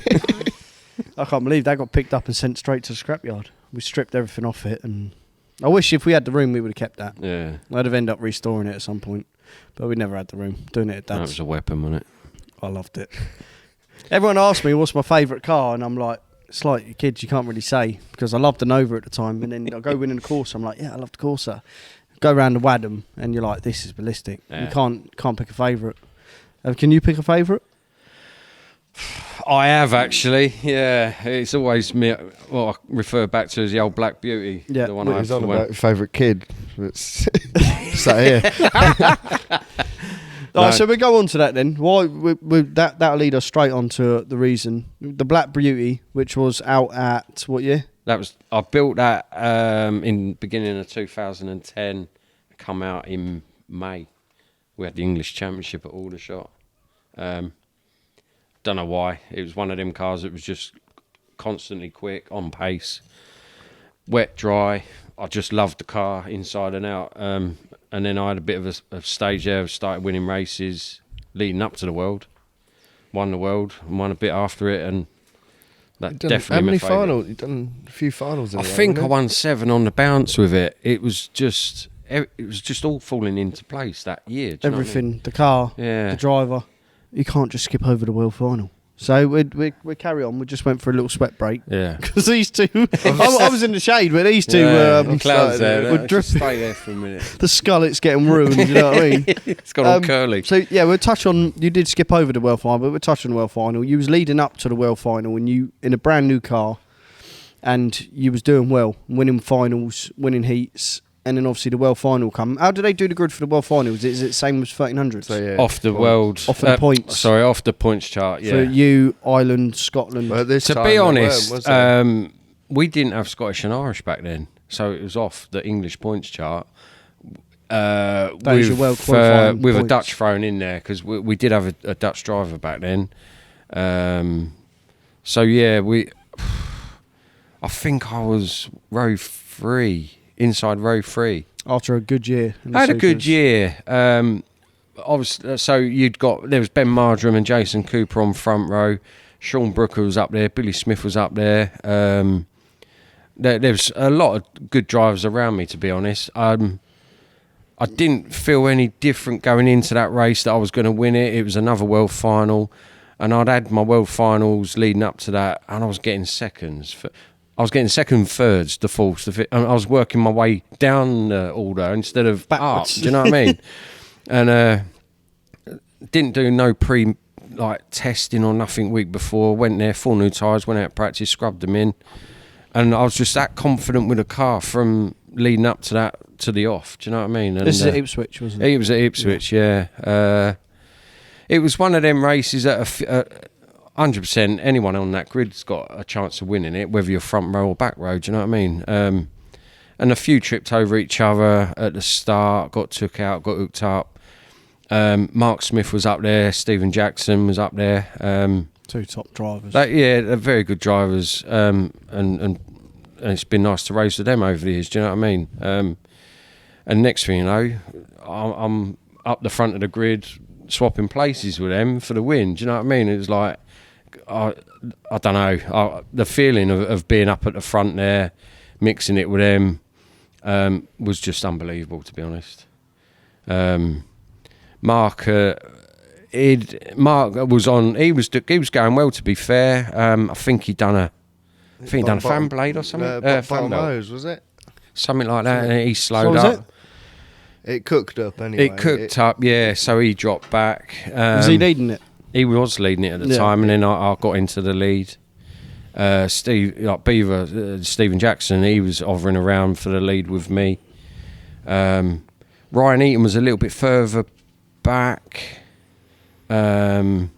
I can't believe that got picked up and sent straight to the scrapyard. We stripped everything off it, and I wish if we had the room, we would have kept that. Yeah. I'd have ended up restoring it at some point, but we never had the room. Doing it at Dad's. That was a weapon, wasn't it? I loved it. Everyone asked me what's my favourite car, and I'm like, it's like your kids, you can't really say, because I loved the Nova at the time, and then I go winning the Corsa, I'm like, yeah, I love the Corsa. Go round the Wadham, and you're like, this is ballistic. Yeah. You can't pick a favourite. Can you pick a favourite? I have actually, yeah. It's always me. What I refer back to as the old Black Beauty. Yeah. The one What I was have on to about win. your favourite kid? It's sat here. Right, so we go on to that then. Why that'll lead us straight on to the reason. The Black Beauty, which was out at what year? I built that in beginning of 2010. Come out in May. We had the English Championship at Aldershot. Don't know why. It was one of them cars that was just constantly quick, on pace, wet, dry. I just loved the car inside and out. And then I had a bit of a stage there. I started winning races leading up to the World. Won the World and won a bit after it, and that definitely How many my favourite. finals? You've done a few finals in I a row, think I haven't won 7 on the bounce with it. It was just all falling into place that year. Do you know what I mean? Everything, the car, Yeah. the driver. You can't just skip over the World Final. So we carry on. We just went for a little sweat break. Yeah. Because these two, I was in the shade, but these two the clouds there. were Just dripping. stay there for a minute. The skullet's getting ruined, you know what I mean? It's got all curly. So yeah, we'll touch on, you did skip over the World Final, but we'll touch on the World Final. You was leading up to the World Final and you in a brand new car, and you was doing well, winning finals, winning heats, and then obviously the World Final come. How do they do the grid for the World Final? Is it the same as 1300s? So, yeah, Off the world. Off the points. Sorry, off the points chart, yeah. For you, Ireland, Scotland. Well, this To time be they honest, weren't, was they? we didn't have Scottish and Irish back then, so it was off the English points chart. is your world qualifying with a points. Dutch thrown in there, because we did have a Dutch driver back then. So yeah, I think I was row 3, inside row 3. After a good year. in the I had a good Supers. year. Obviously, so there was Ben Marjoram and Jason Cooper on front row. Sean Brooker was up there. Billy Smith was up there. There was a lot of good drivers around me, to be honest. I didn't feel any different going into that race that I was going to win it. It was another world final, and I'd had my world finals leading up to that, and I was getting seconds. I was getting second, thirds, the fourths, the fifth, and I was working my way down the order instead of Backwards. up. Do you know what I mean? And didn't do no testing or nothing week before. Went there, 4 new tyres, went out practice, scrubbed them in, and I was just that confident with the car from leading up to that to the off. Do you know what I mean? And, This is at Ipswich, wasn't it? it was at Ipswich, yeah. It was one of them races that 100% anyone on that grid's got a chance of winning it, whether you're front row or back row. Do you know what I mean? And a few tripped over each other at the start, got took out, got hooked up. Mark Smith was up there, Stephen Jackson was up there. 2 top drivers. They're very good drivers, and it's been nice to race with them over the years. Do you know what I mean? And next thing you know, I'm up the front of the grid, swapping places with them for the win. Do you know what I mean? It was like, I don't know, the feeling of being up at the front there, mixing it with them, was just unbelievable, to be honest. Mark was on. He was going well, to be fair. I think he'd done a fan blade or something. Fan belt. Bartolomeo's, was it? Something like that, and he slowed So was up. It cooked up anyway. It cooked up, yeah. So he dropped back. Was he leading it? He was leading it at the Yeah. time, and then I got into the lead. Stephen Jackson, he was hovering around for the lead with me. Ryan Eaton was a little bit further back. But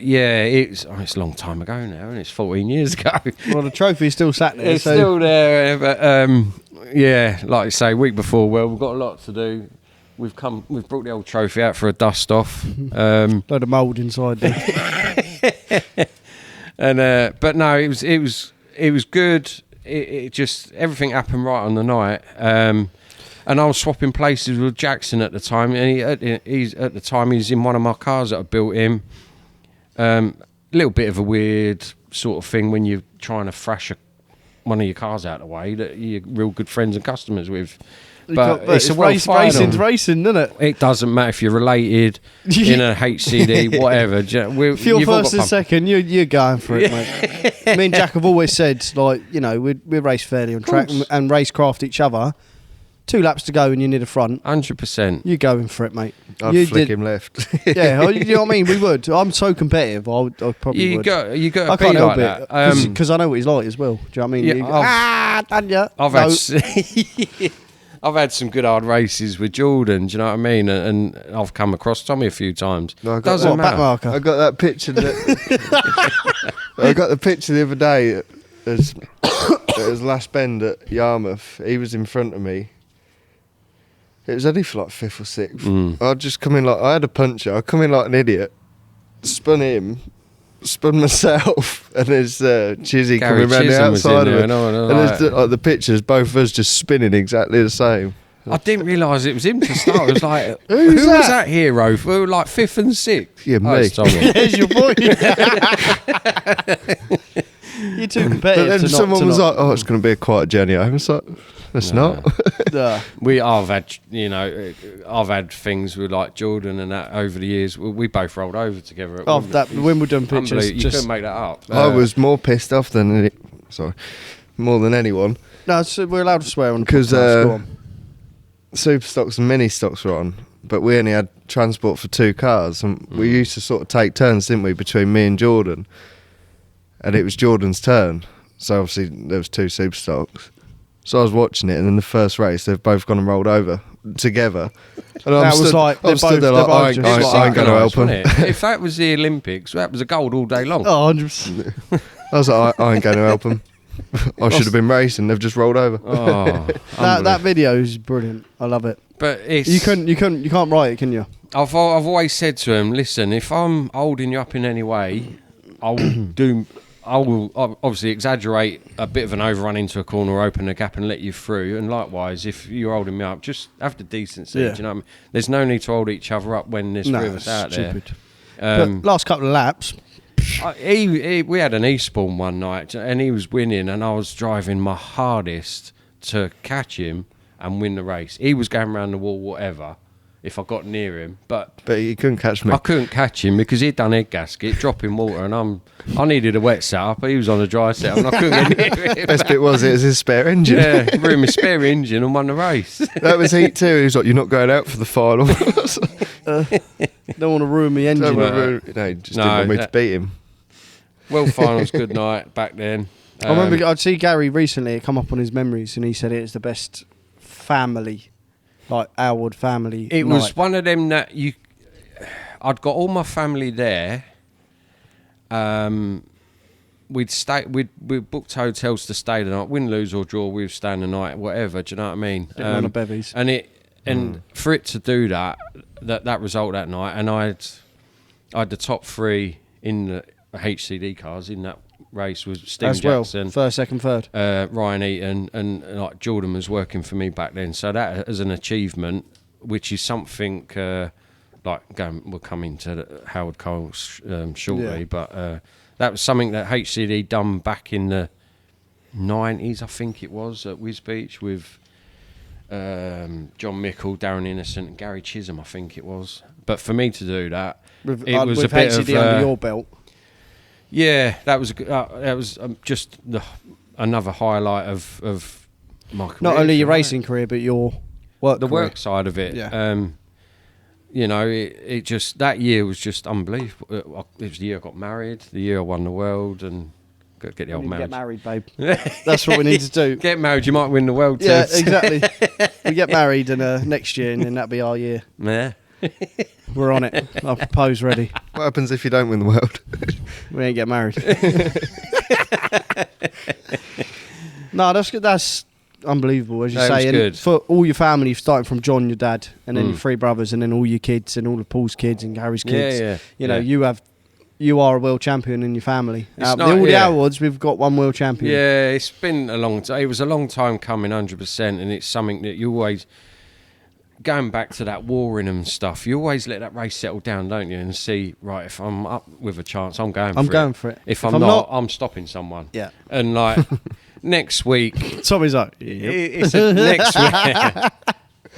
yeah, it's a long time ago now, and it's 14 years ago. Well, the trophy's still sat there. It's so still there, but yeah, like I say, week before, well, we've got a lot to do. We've brought the old trophy out for a dust off. load of mould inside there. And but no, it was good. It just, everything happened right on the night. And I was swapping places with Jackson at the time, and he's in one of my cars that I built him. A little bit of a weird sort of thing when you're trying to thrash one of your cars out of the way that you're real good friends and customers with. But it's a world final. Racing's racing, isn't it? It doesn't matter if you're related in a HCD, whatever. If you're first and second, you're going for it, mate. Me and Jack have always said, like, you know, we race fairly on track and racecraft each other. 2 laps to go and you're near the front. 100%. You're going for it, mate. I'd flick him left. Yeah, you know what I mean? We would. I'm so competitive. I probably would. You got I to can't be help like it that. because I know what he's like as well. Do you know what I mean? Yeah, Danya. I've had some good hard races with Jordan. Do you know what I mean? And I've come across Tommy a few times. No, Doesn't matter. Back marker. I got that picture. I got the picture the other day. It was last bend at Yarmouth. He was in front of me. It was only for like 5th or 6th. I'd just come in like, I had a puncher. I come in like an idiot, spun him, spun myself, and there's Chizzy coming around the outside of it. And there's the pictures, both of us just spinning exactly the same. I didn't realise it was him to start. I was like, who was that hero? We were like 5th and 6th. Yeah, me. There's your boy. You're too competitive. But then someone was like, "Oh, it's going to be a quiet journey home." It's like, it's not. I've had things with like Jordan and that over the years. We both rolled over together. That Wimbledon pictures. You couldn't make that up. I was more pissed off than more than anyone. No, so we're allowed to swear on because Superstox and mini stocks were on, but we only had transport for 2 cars, and we used to sort of take turns, didn't we, between me and Jordan. And it was Jordan's turn, so obviously there was 2 Superstox. So I was watching it, and in the first race, they've both gone and rolled over together. And I ain't going to help them. If that was the Olympics, that was a gold all day long. Oh, 100%. I was like, I ain't going to help them. I should have been racing. They've just rolled over. Oh, that video is brilliant. I love it. But it's you can't write it, can you? I've always said to him, listen, if I'm holding you up in any way, I will obviously exaggerate a bit of an overrun into a corner or open a gap and let you through. And likewise, if you're holding me up, just have the decency. Yeah. Do you know what I mean? There's no need to hold each other up when there's 3 of us out stupid. there. But last couple of laps, we had an Eastbourne one night and he was winning and I was driving my hardest to catch him and win the race. He was going around the wall, whatever, if I got near him, but you couldn't catch me. I couldn't catch him because he'd done head gasket, dropping water, and I needed a wet setup, but he was on a dry setup, and I couldn't get near him. Best bit was it was his spare engine. Yeah, ruined my spare engine and won the race. That was heat 2. He was like, "You're not going out for the final." don't want to ruin my engine. No, he just didn't want me to beat him. World finals, good night back then. I remember I'd see Gary recently. It come up on his memories, and he said it's the best family. Like Aylward family. It was one of them that I'd got all my family there. We'd booked hotels to stay the night, win, lose or draw. We'd stay the night, whatever. Do you know what I mean? Didn't want a bevies. And for it to do that result that night, and I had the top 3 in the HCD cars in that race was Stephen Jackson, first, second, third, Ryan Eaton, and like Jordan was working for me back then. So that as an achievement, which is something we'll come into Howard Cole shortly, but that was something that HCD done back in the 90s, I think it was, at Wiz Beach with John Mickle, Darren Innocent, and Gary Chisholm, I think it was. But for me to do that, it was a bit HCD of under your belt. Yeah, that was just another highlight of my career. Not only your racing career, but your work. The work side of it. Yeah. It just that year was just unbelievable. It was the year I got married, the year I won the world, and get the old marriage. Get married, babe. That's what we need to do. Get married, you might win the world. Yeah, exactly. We get married next year, and then that'll be our year. Yeah. We're on it. I'll propose ready. What happens if you don't win the world? We ain't get married. No, that's good. That's unbelievable, as you say. And good. for all your family, starting from John, your dad, and then your 3 brothers, and then all your kids, and all of Paul's kids and Gary's kids. Yeah. You are a world champion in your family. The awards, we've got 1 world champion. Yeah, it's been a long time. It was a long time coming, 100%, and it's something that you always. Going back to that war in and stuff, you always let that race settle down, don't you? And see, right, if I'm up with a chance, I'm going for it. I'm going for it. If I'm not, I'm stopping someone. Yeah. And like, next week. Tommy's like, yep.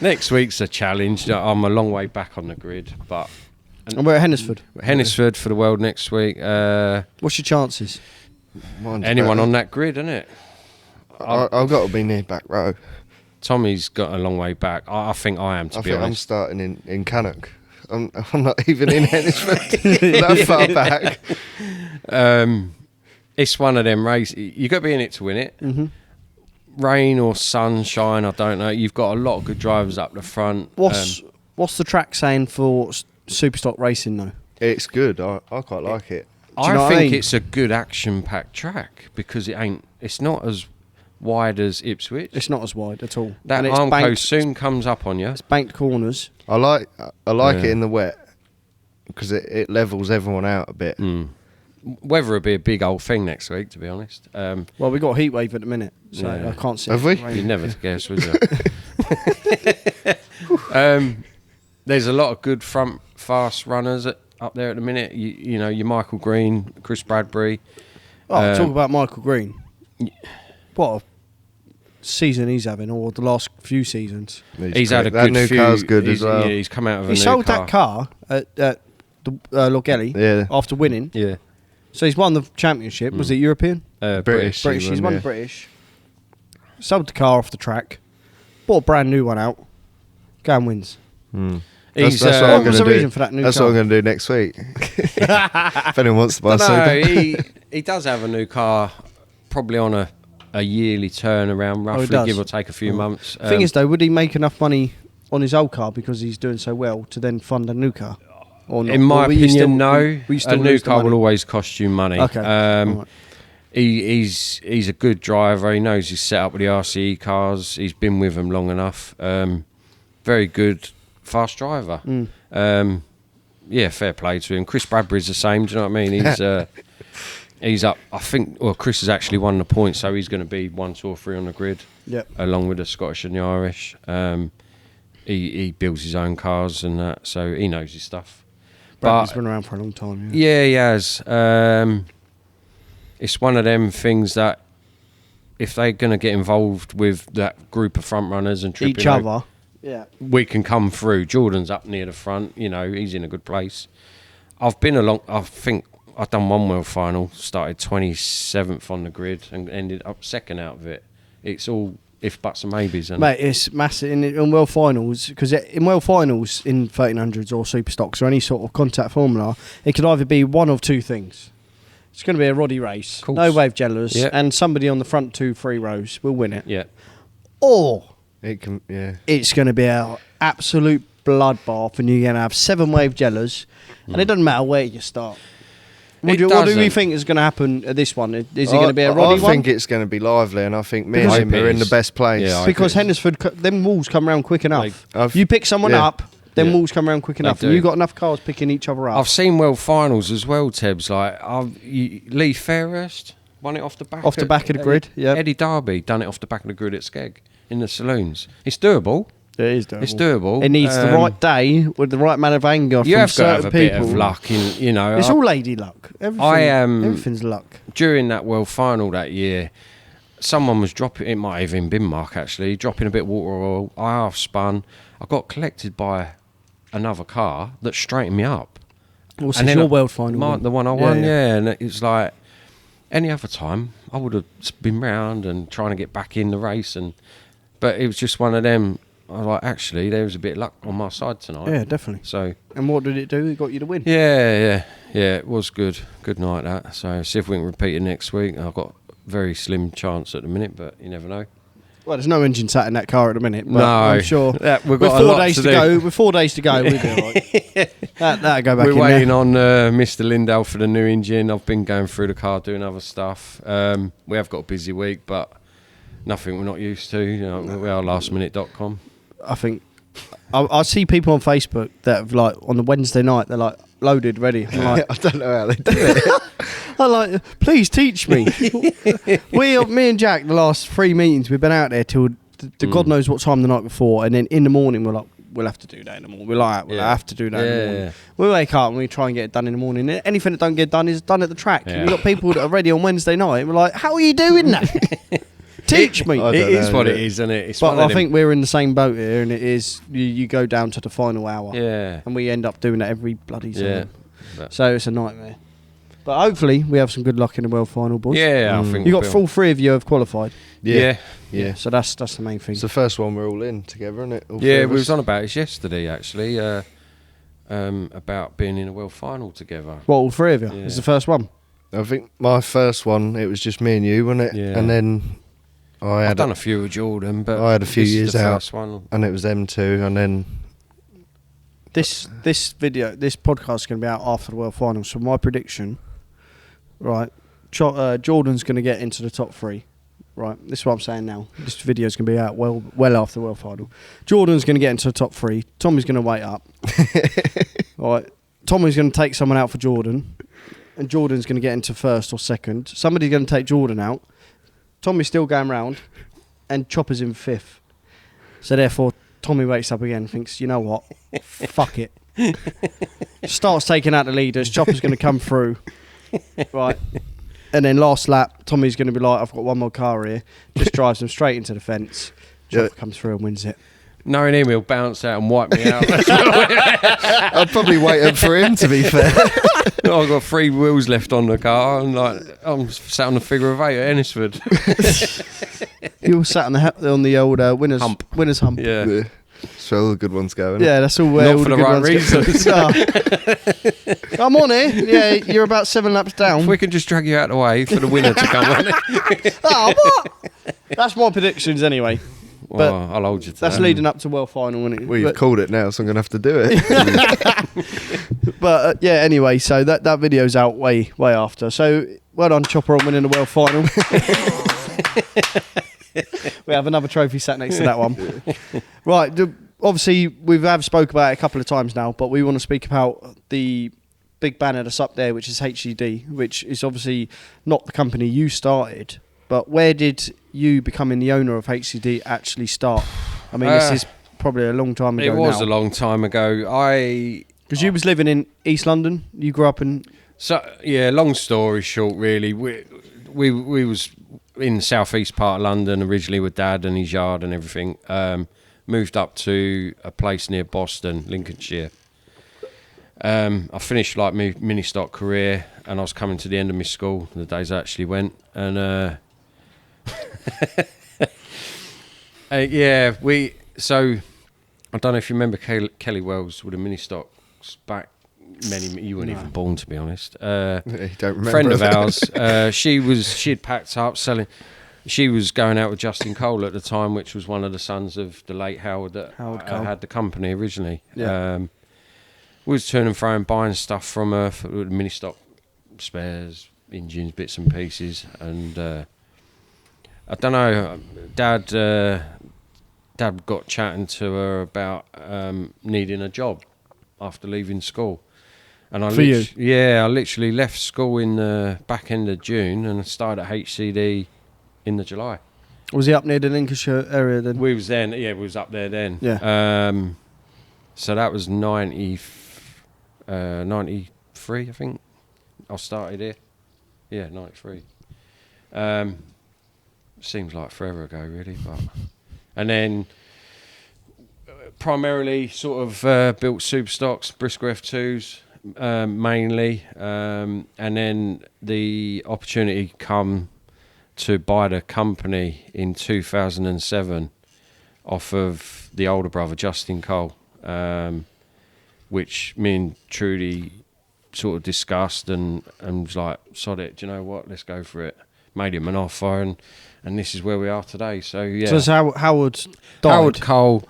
Next week's a challenge. I'm a long way back on the grid, but And we're at Hennisford. For the world next week. What's your chances? Mine's Anyone better. on that grid, isn't it? I've got to be near back row. Tommy's got a long way back. I think I am, to be I'm honest. starting in Cannock. I'm not even in Hennisford. That far back. It's one of them races. You got to be in it to win it. Mm-hmm. Rain or sunshine, I don't know. You've got a lot of good drivers up the front. What's the track saying for Superstock racing though? It's good. I quite like it. Do you know I what I think mean? it's a good action-packed track because it's not as wide as Ipswich. It's not as wide at all. That And it's arm banked, coast soon comes up on you. It's banked corners. I like Yeah. it in the wet because it levels everyone out a bit. Weather will be a big old thing next week, to be honest. Well, we got a heat wave at the minute, so Yeah. I can't see. Have it we? raining. You'd never guess, would you? There's a lot of good front fast runners up there at the minute. You know, your Michael Green, Chris Bradbury. Talk about Michael Green. What a season he's having, or the last few seasons. He's had a that good new few. car's good he's, as well. Yeah, he's come out of a He new sold car. that car at the Logelli Yeah. after winning. Yeah. So he's won the championship. Was it European? British. British. he He's won, won yeah. British. Sold the car off the track. Bought a brand new one out. Go and wins. He's, That's what what I'm was gonna the do. reason for that new That's car? what I'm going to do next week. If anyone wants to buy a no, Super. he does have a new car, probably on a yearly turnaround, roughly, does? give or take a few months. Thing is, though, would he make enough money on his old car because he's doing so well to then fund a new car? Or not? in my Or will you opinion, still- no. will you still A new lose the car money? will always cost you money. Okay. Alright. He's a good driver. He knows his setup with the RCE cars. He's been with them long enough. Very good, fast driver. Yeah, fair play to him. Chris Bradbury's the same. Do you know what I mean? He's up. I think. Well, Chris has actually won the points, so he's going to be 1, 2, or 3 on the grid. Yep. Along with the Scottish and the Irish. He builds his own cars and that, so he knows his stuff. Bradley's But been around for a long time. yeah, he has. It's one of them things that if they're going to get involved with that group of front runners and tripping Each other. Yeah. we can come through. Jordan's up near the front, you know, he's in a good place. I've been along, I think I've done one world final, started 27th on the grid and ended up second out of it. It's all if buts and maybes. And Mate, it's massive in world finals, because in world finals in 1300s or Superstox or any sort of contact formula, it could either be one of two things. It's going to be a roddy race, Course. no wave jellers, Yep. and somebody on the front 2-3 rows will win it. yeah. Or It can, yeah. it's going to be an absolute bloodbath, and you're going to have 7 wave jellers, and it doesn't matter where you start. What do we doesn't. think is going to happen at this one? Is it going to be a roddy I one? think it's going to be lively, and I think me and Because- him are in the best place. Yeah, I Because agree. Hennisford, them walls come around quick enough. I've- You pick someone yeah. up, them Yeah. walls come around quick enough, and do. you got enough cars picking each other up. I've seen world finals as well, Tebs. Like Lee Fairhurst won it off the back Off the back of the grid, yeah. Eddie Darby done it off the back of the grid at Skeg in the saloons. It's doable. It is doable. It's doable. It needs the right day with the right amount of anger You from have got to certain have a bit people. of luck, you know. It's all lady luck. Everything, everything's luck. During that world final that year, someone was dropping. It might have even been Mark actually, dropping a bit of water oil. I half spun. I got collected by another car that straightened me up. Well, And since then your world final, the one I won, yeah. And it's like any other time, I would have been round and trying to get back in the race, but it was just one of them. I was like, actually, there was a bit of luck on my side tonight. Yeah, definitely. So And what did it do? It got you to win. yeah, it was good night that. So see if we can repeat it next week. I've got a very slim chance at the minute, but you never know. Well, there's no engine sat in that car at the minute, but No. I'm sure Yeah, we've with got a 4 lot days to to do. go. With 4 days to go, we'll be all right. That'll go back We're in waiting there. on Mr. Lindell for the new engine. I've been going through the car doing other stuff. We have got a busy week, but nothing we're not used to. You know, we are lastminute.com. I think I see people on Facebook that have, like, on the Wednesday night, they're like loaded, ready. I'm like, I don't know how they do it. I'm like, please teach me. Me and Jack, the last 3 meetings, we've been out there till the God knows what time the night before, and then in the morning we're like, we'll have to do that in the morning. We'll have to do that in the morning. Yeah. We wake up and we try and get it done in the morning. Anything that don't get done is done at the track. Yeah. We've got people that are ready on Wednesday night. We're like, how are you doing that? Teach me. I It don't is know, what yeah. it is, isn't it? It's But one of I them- think we're in the same boat here, and it is you go down to the final hour, Yeah. and we end up doing that every bloody time. Yeah. But- So it's a nightmare. But hopefully we have some good luck in the world final, boys. Yeah, I think You we'll got be full three of you have qualified. Yeah. So that's the main thing. It's the first one we're all in together, isn't it? All Yeah, three of we us. was on about it yesterday, actually, about being in a world final together. What, all three of you? Yeah. It's the first one. I think my first one, it was just me and you, wasn't it? Yeah. And then I've done a few with Jordan, but I had a few this is years the out. first one. and it was them two, and then This podcast is going to be out after the world finals. So my prediction, right? Jordan's going to get into the top three. Right, this is what I'm saying now. This video is going to be out well after the world final. Jordan's going to get into the top three. Tommy's going to wait up. All right, Tommy's going to take someone out for Jordan, and Jordan's going to get into first or second. Somebody's going to take Jordan out. Tommy's still going round, and Chopper's in fifth. So therefore, Tommy wakes up again and thinks, you know what? Fuck it. Starts taking out the leaders. Chopper's going to come through. Right. And then last lap, Tommy's going to be like, I've got one more car here. Just drives them straight into the fence. Chopper comes through and wins it. Knowing him, he'll bounce out and wipe me out. I'd probably wait up for him, to be fair. I've got 3 wheels left on the car, and I'm sat on the figure of 8 at Ennisford. You all sat on the old winners Hump. Winners hump. Yeah. Yeah. So all the good ones go, innit? Yeah, that's all where Not all for the the good right ones go. No. I'm on here. Yeah, you're about 7 laps down. If we can just drag you out of the way for the winner to come on. Oh, what? That's my predictions anyway. Well, I'll hold you to That's that. leading up to world final, isn't it? Well, you've called it now, so I'm going to have to do it. But yeah, anyway, so that video's out way after. So well done, Chopper, on winning the world final. We have another trophy sat next to that one. Right, obviously we have spoke about it a couple of times now, but we want to speak about the big banner that's up there, which is HCD, which is obviously not the company you started. But where did you becoming the owner of HCD actually start? I mean, this is probably a long time ago. It was now. a long time ago. Because you was living in East London. You grew up in... So yeah, long story short, really, we was in the southeast part of London originally with Dad and his yard and everything. Moved up to a place near Boston, Lincolnshire. I finished like my mini stock career, and I was coming to the end of my school. The days I actually went, and yeah, So I don't know if you remember Kelly Wells with the mini stocks back. You weren't even born, to be honest. You don't remember. Friend of ours. She'd packed up selling. She was going out with Justin Cole at the time, which was one of the sons of the late Howard that Howard Cole. had the company originally. Yeah. We was turning and throwing, buying stuff from her for mini stock spares, engines, bits and pieces, and I don't know. Dad got chatting to her about needing a job after leaving school. And I literally left school in the back end of June and started at HCD in the July. Was he up near the Lincolnshire area then? We was up there then. Yeah. So that was 93, I think. I started here. Yeah, 93. Seems like forever ago, really. And then primarily sort of built Superstox, Briscoe F2s mainly. And then the opportunity come to buy the company in 2007 off of the older brother, Justin Cole, which me and Trudy sort of discussed and was like, sod it, do you know what, let's go for it. Made him an offer, and this is where we are today. So yeah. So that's Howard died. Howard Cole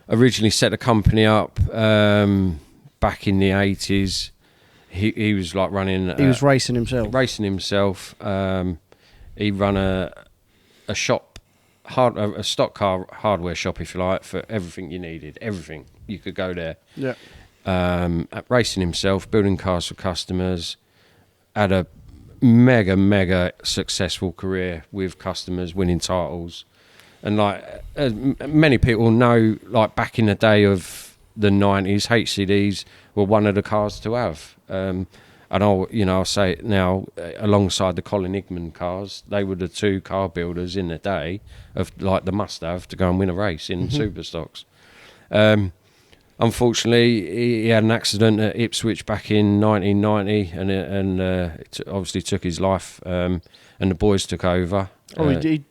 originally set the company up back in the 80s. He was like running... He was racing himself. He ran a shop, a stock car hardware shop, if you like, for everything you needed. Everything. You could go there. Yeah. Racing himself, building cars for customers. Had a mega successful career with customers, winning titles. And like as many people know, like back in the day of the 90s, HCDs were one of the cars to have. And I'll say it now, alongside the Colin cars, they were the two car builders in the day of like the must-have to go and win a race in Superstox. Unfortunately, he had an accident at Ipswich back in 1990, and it obviously took his life. And the boys took over. He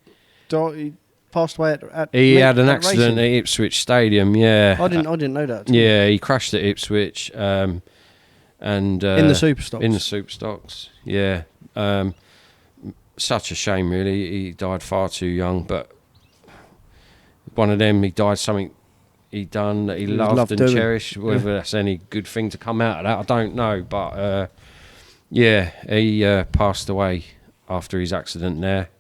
passed away at he had an accident racing. at Ipswich Stadium. Yeah, I didn't know that. Yeah, he crashed at Ipswich. And in the Superstox. In the Superstox, yeah. Such a shame, really. He died far too young, but one of them, he died something he done that he loved and doing. cherished. Whether that's any good thing to come out of that, I don't know. But he passed away after his accident there.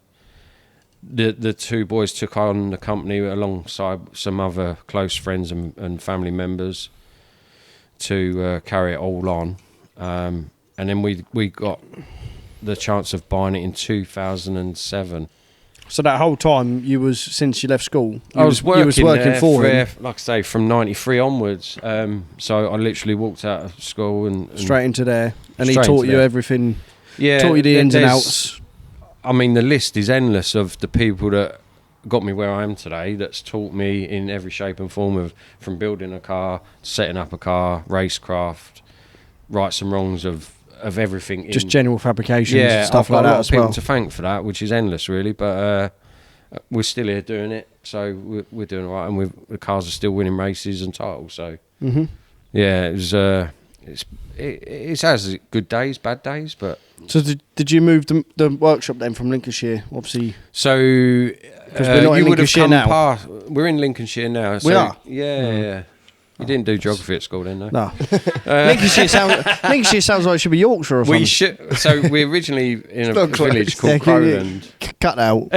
The two boys took on the company alongside some other close friends and family members to carry it all on. And then we got the chance of buying it in 2007. So that whole time, since you left school, I was working there for him. Like I say, from 93 onwards. So I literally walked out of school and Straight into there. And he taught you everything. Yeah, taught you the ins and outs. I mean, the list is endless of the people that got me where I am today, that's taught me in every shape and form from building a car, setting up a car, racecraft, rights and wrongs of everything. Just general fabrications and stuff like that as well. I've got a lot of people to thank for that, which is endless, really. But we're still here doing it, so we're doing all right, and the cars are still winning races and titles. So yeah, it was. It has good days, bad days, but. So did you move the workshop then from Lincolnshire? Obviously. So because we're not in Lincolnshire now. We're in Lincolnshire now. We are. Yeah. You didn't do geography at school then, no? No. Lincolnshire sounds like it should be Yorkshire or something. We should. So we're originally in a village called Crowland. Cut out.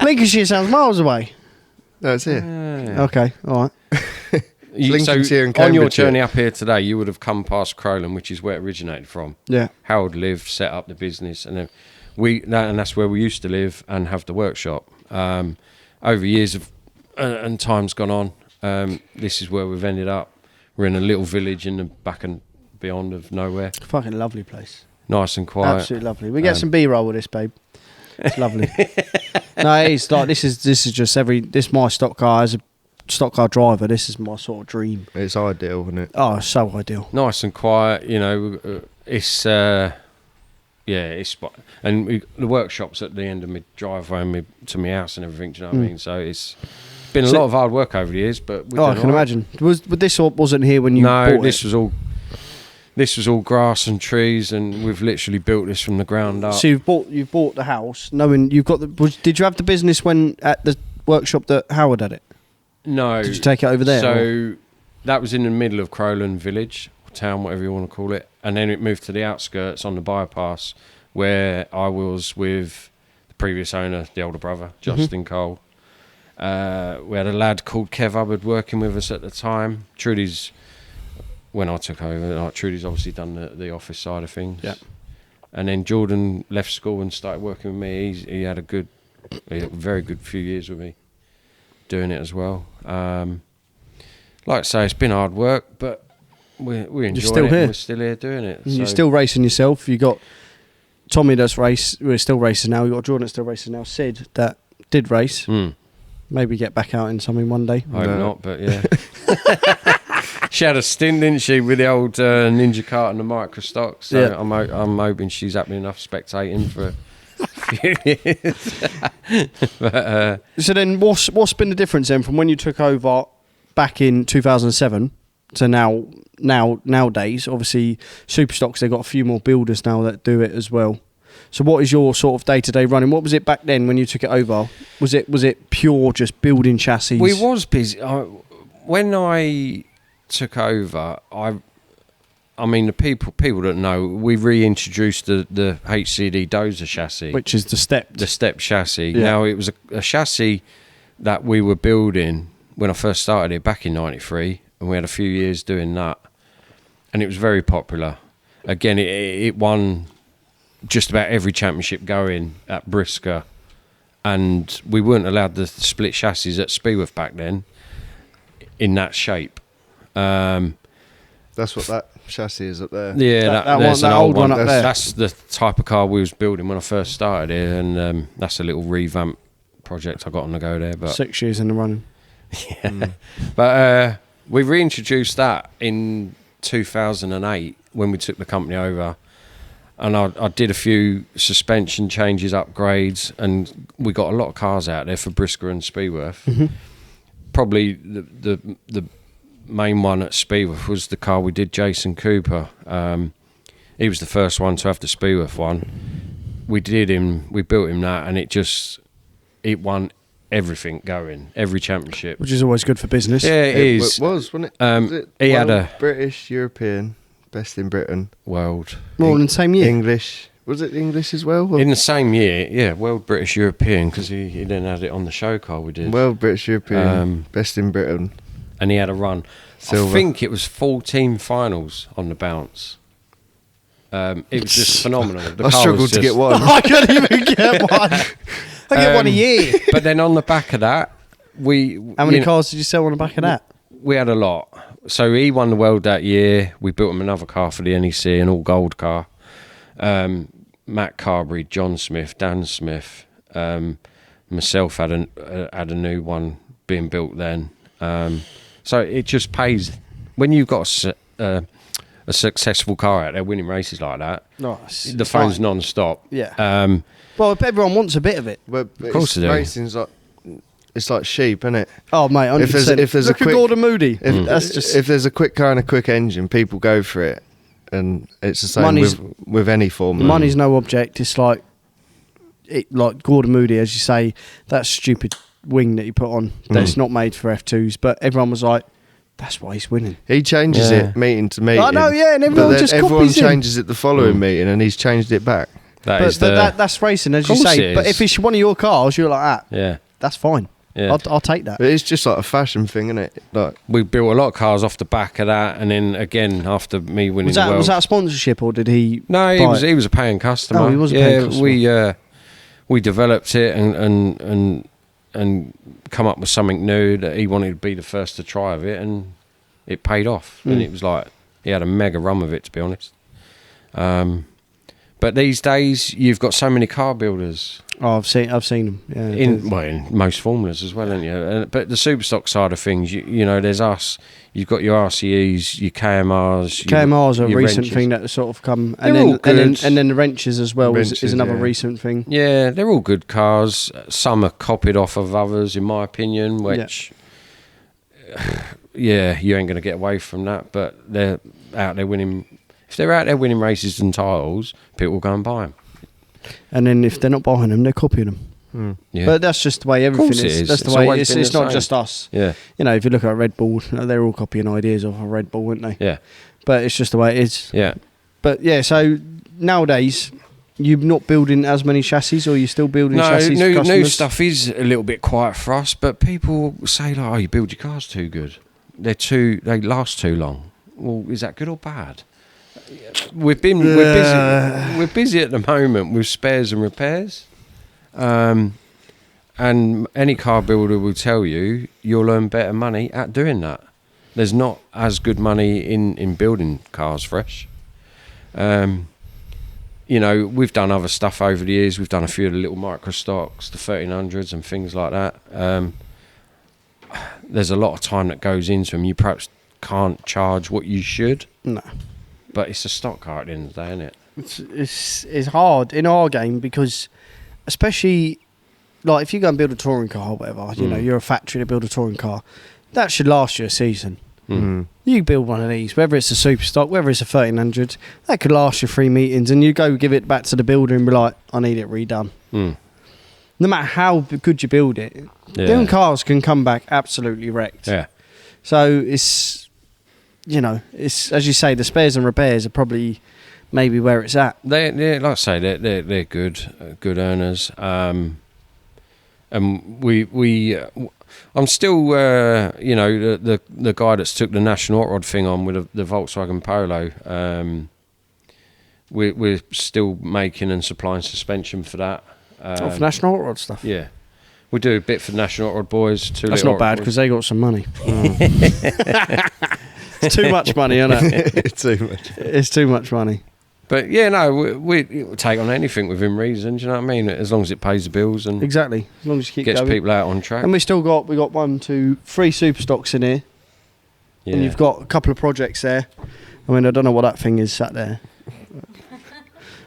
Lincolnshire sounds miles away. No, it's here. Okay, all right. Lincolnshire and on your Cambridgeshire. journey up here today, you would have come past Crowland, which is where it originated from. Yeah. Harold lived, set up the business, and then and that's where we used to live and have the workshop. Over years and time's gone on. This is where we've ended up. We're in a little village in the back and beyond of nowhere. Fucking lovely place. Nice and quiet. Absolutely lovely. We get some B-roll with this, babe. It's lovely. No, it's like this is just this my stock car as a stock car driver. This is my sort of dream. It's ideal, isn't it? Oh, it's so ideal. Nice and quiet. It's it's and the workshop's at the end of my driveway to my house and everything. Do you know what I mean? So it's been a lot of hard work over the years, but I can imagine. But this wasn't here when you bought it? No, this was all grass and trees, and we've literally built this from the ground up. So you've bought the house, knowing you've got did you have the business when at the workshop that Howard had it? No. Did you take it over there? So that was in the middle of Crowland village, town, whatever you want to call it, and then it moved to the outskirts on the bypass, where I was with the previous owner, the older brother, Justin Cole. We had a lad called Kev Hubbard working with us at the time. Trudy's, when I took over, Trudy's obviously done the office side of things. Yeah. And then Jordan left school and started working with me. He had a very good few years with me doing it as well. Like I say, it's been hard work, but we're enjoying still it. Here. And we're still here doing it. And you're still racing yourself. You got Tommy that's race. We're still racing now. You got Jordan that's still racing now. Sid that did race. Maybe get back out in something one day. I hope not, but yeah. She had a stint, didn't she, with the old Ninja Kart and the Microstock. So yeah. I'm hoping she's happy enough spectating for a few years. But, so then what's been the difference then from when you took over back in 2007 to nowadays? Obviously, Superstox, they've got a few more builders now that do it as well. So what is your sort of day-to-day running? What was it back then when you took it over? Was it pure just building chassis? We was busy. When I took over, I mean, the people that know, we reintroduced the HCD Dozer chassis. Which is the step chassis. Yeah. Now, it was a chassis that we were building when I first started it back in 93, and we had a few years doing that. And it was very popular. Again, it won just about every championship going at Brisker, and we weren't allowed the split chassis at Speedworth back then. in that shape. That's what that chassis is up there. Yeah, that old one up there. That's the type of car we was building when I first started here, and that's a little revamp project I got on the go there. But 6 years in the running. yeah. But we reintroduced that in 2008 when we took the company over, and I did a few suspension changes, upgrades, and we got a lot of cars out there for Brisker and Speedworth. Mm-hmm. Probably the main one at Speedworth was the car we did, Jason Cooper. He was the first one to have the Speedworth one. We built him that, and it won everything going, every championship. Which is always good for business. Yeah, it is. It was, wasn't it? Was it he had world, a British, European, best in Britain, world. More in the same year. English. Was it English as well? Or? In the same year, yeah, world, British, European, because he then had it on the show car we did. World, British, European, best in Britain. And he had a run. Silver. I think it was 14 finals on the bounce. It was just phenomenal. The I car struggled was to get just- one. I couldn't even get one. I get one a year. But then on the back of that, How many cars did you sell on the back of that? we had a lot. So he won the world that year. We built him another car for the NEC, an all gold car. Matt Carberry, John Smith, Dan Smith, myself had a new one being built then. So it just pays when you've got a successful car out there winning races like that. Nice. The phone's non-stop. Yeah. Well, everyone wants a bit of it. But Of course they do. Racing's it's like sheep, isn't it? Oh, mate, 100%. If there's Look a quick, at Gordon Moody. if there's a quick car and a quick engine, people go for it, and it's the same Money's- with any formula. Money's no object. It's like Gordon Moody, as you say, that stupid wing that he put on that's not made for F2s, but everyone was like, that's why he's winning. He changes Yeah. it meeting to meeting. I know, yeah, and but everyone then just everyone copies him. changes it the following meeting, and he's changed it back. But that's racing, as you Course say. it But is. if it's one of your cars, you're like, yeah. that's fine. Yeah. I'll take that. But it's just like a fashion thing, isn't it? Like We built a lot of cars off the back of that, and then again after me winning the world. Was that a sponsorship, or did he? No, he buy was it? he was a paying customer. Oh, he was a paying customer. We developed it and come up with something new that he wanted to be the first to try of it, and it paid off. And it was like he had a mega run with it, to be honest. But these days you've got so many car builders Oh, I've seen them. Yeah, in most formulas as well, haven't you? But the Superstock side of things, you know, there's us. You've got your RCEs, your KMRs. KMR's a your recent wrenches. thing that sort of come, They're all good. and then the wrenches as well is Wrenches, another yeah. recent thing. Yeah, they're all good cars. Some are copied off of others, in my opinion, which, yeah, you ain't going to get away from that. But they're out there winning. If they're out there winning races and titles, people will go and buy them. And then if they're not buying them, they're copying them. Yeah. But that's just the way everything course it is. is. That's the It's way always it's been the not same. just us. Yeah, You know, if you look at Red Bull, they're all copying ideas off of Red Bull, aren't they? yeah, But it's just the way it is. yeah. But yeah, so nowadays you're not building as many chassis, or you're still building No, chassis for new customers? stuff is a little bit quiet for us, but people say, like, "Oh, you build your cars too good. They last too long." Well, is that good or bad? We're busy at the moment with spares and repairs, and any car builder will tell you you'll earn better money at doing that. There's not as good money in building cars fresh. You know, we've done other stuff over the years. We've done a few of the little micro stocks, the 1300s and things like that. There's a lot of time that goes into them. You perhaps can't charge what you should, No. but it's a stock car at the end of the day, isn't it? It's hard in our game because, especially, like if you go and build a touring car or whatever, you know, you're a factory to build a touring car, that should last you a season. You build one of these, whether it's a Superstock, whether it's a 1300, that could last you 3 meetings, and you go give it back to the builder and be like, I need it redone. No matter how good you build it, them cars can come back absolutely wrecked. Yeah. So it's, you know, it's, as you say, the spares and repairs are probably maybe where it's at. They're like I say, they're good earners. And I'm still, you know, the guy that's took the national hot rod thing on with the Volkswagen Polo. We're still making and supplying suspension for that. For national hot rod stuff. Yeah, We do a bit for the National Hot Rod Boys. That's not bad because they got some money. It's too much money, isn't it? It's too much. It's too much money. But yeah, no, we take on anything within reason. Do you know what I mean? As long as it pays the bills and Exactly. As long as you keep gets going. people out on track. And we got 1, 2, 3 Superstox in here, and you've got a couple of projects there. I mean, I don't know what that thing is sat there.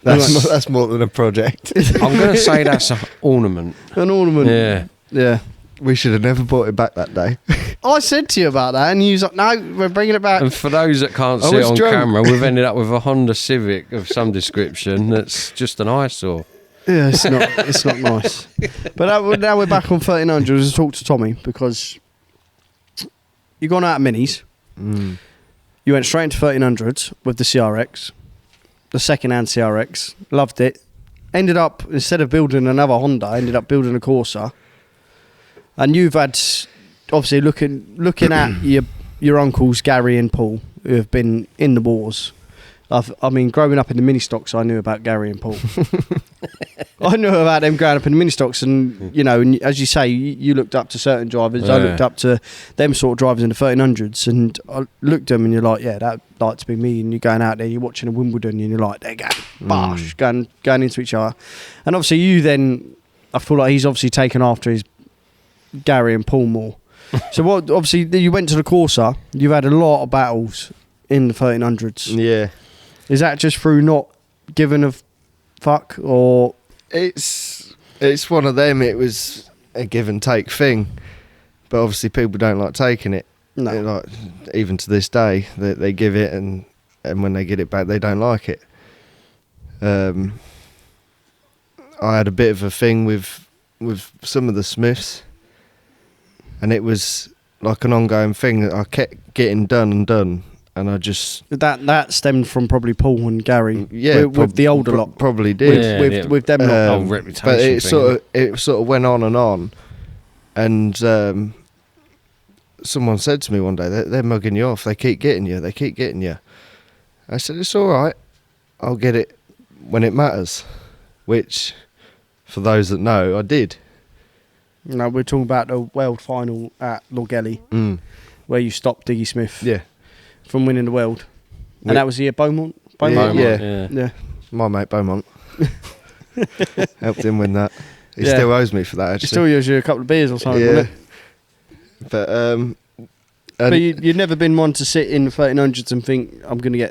That's more than a project. I'm going to say that's an ornament. An ornament. Yeah. Yeah. We should have never brought it back that day. I said to you about that, and you was like, "No, we're bringing it back." And for those that can't I see it was on drunk. camera, we've ended up with a Honda Civic of some description that's just an eyesore. Yeah, it's not. It's not nice. But now we're back on 1300s to talk to Tommy because you gone out of minis. You went straight into 1300s with the CRX, the second-hand CRX. Loved it. Ended up, instead of building another Honda, ended up building a Corsa. And you've had, obviously, looking at your uncles Gary and Paul, who have been in the wars. I mean, growing up in the mini stocks, I knew about Gary and Paul. I knew about them growing up in the mini stocks, and you know, and as you say, you looked up to certain drivers. Yeah. I looked up to them sort of drivers in the 1300s, and I looked at them, and you're like, yeah, that'd like to be me. And you're going out there, you're watching a Wimbledon, and you're like, they're going bosh, going into each other. And obviously, you then, I feel like he's obviously taken after his Gary and Paul more. So what? Obviously, you went to the Corsa. You've had a lot of battles in the 1300s. Yeah. Is that just through not giving a fuck, or It's one of them. It was a give and take thing, but obviously people don't like taking it. no? They're like, even to this day, they give it, and when they get it back, they don't like it. I had a bit of a thing with some of the Smiths, and it was like an ongoing thing that I kept getting done. And I just That stemmed from probably Paul and Gary. yeah with the older lot. probably did. With them lot. Old reputation But it thing. sort of went on, and someone said to me one day, they're mugging you off. They keep getting you. I said, it's all right. I'll get it when it matters. Which, for those that know, I did. No, we're talking about the world final at Lorgelly, where you stopped Diggy Smith Yeah. from winning the world, and that was the year Beaumont. Yeah. My mate Beaumont helped him win that. He Yeah. still owes me for that. He Actually, still owes you a couple of beers or something, yeah. wasn't it? But But you've never been one to sit in the 1300s and think I'm gonna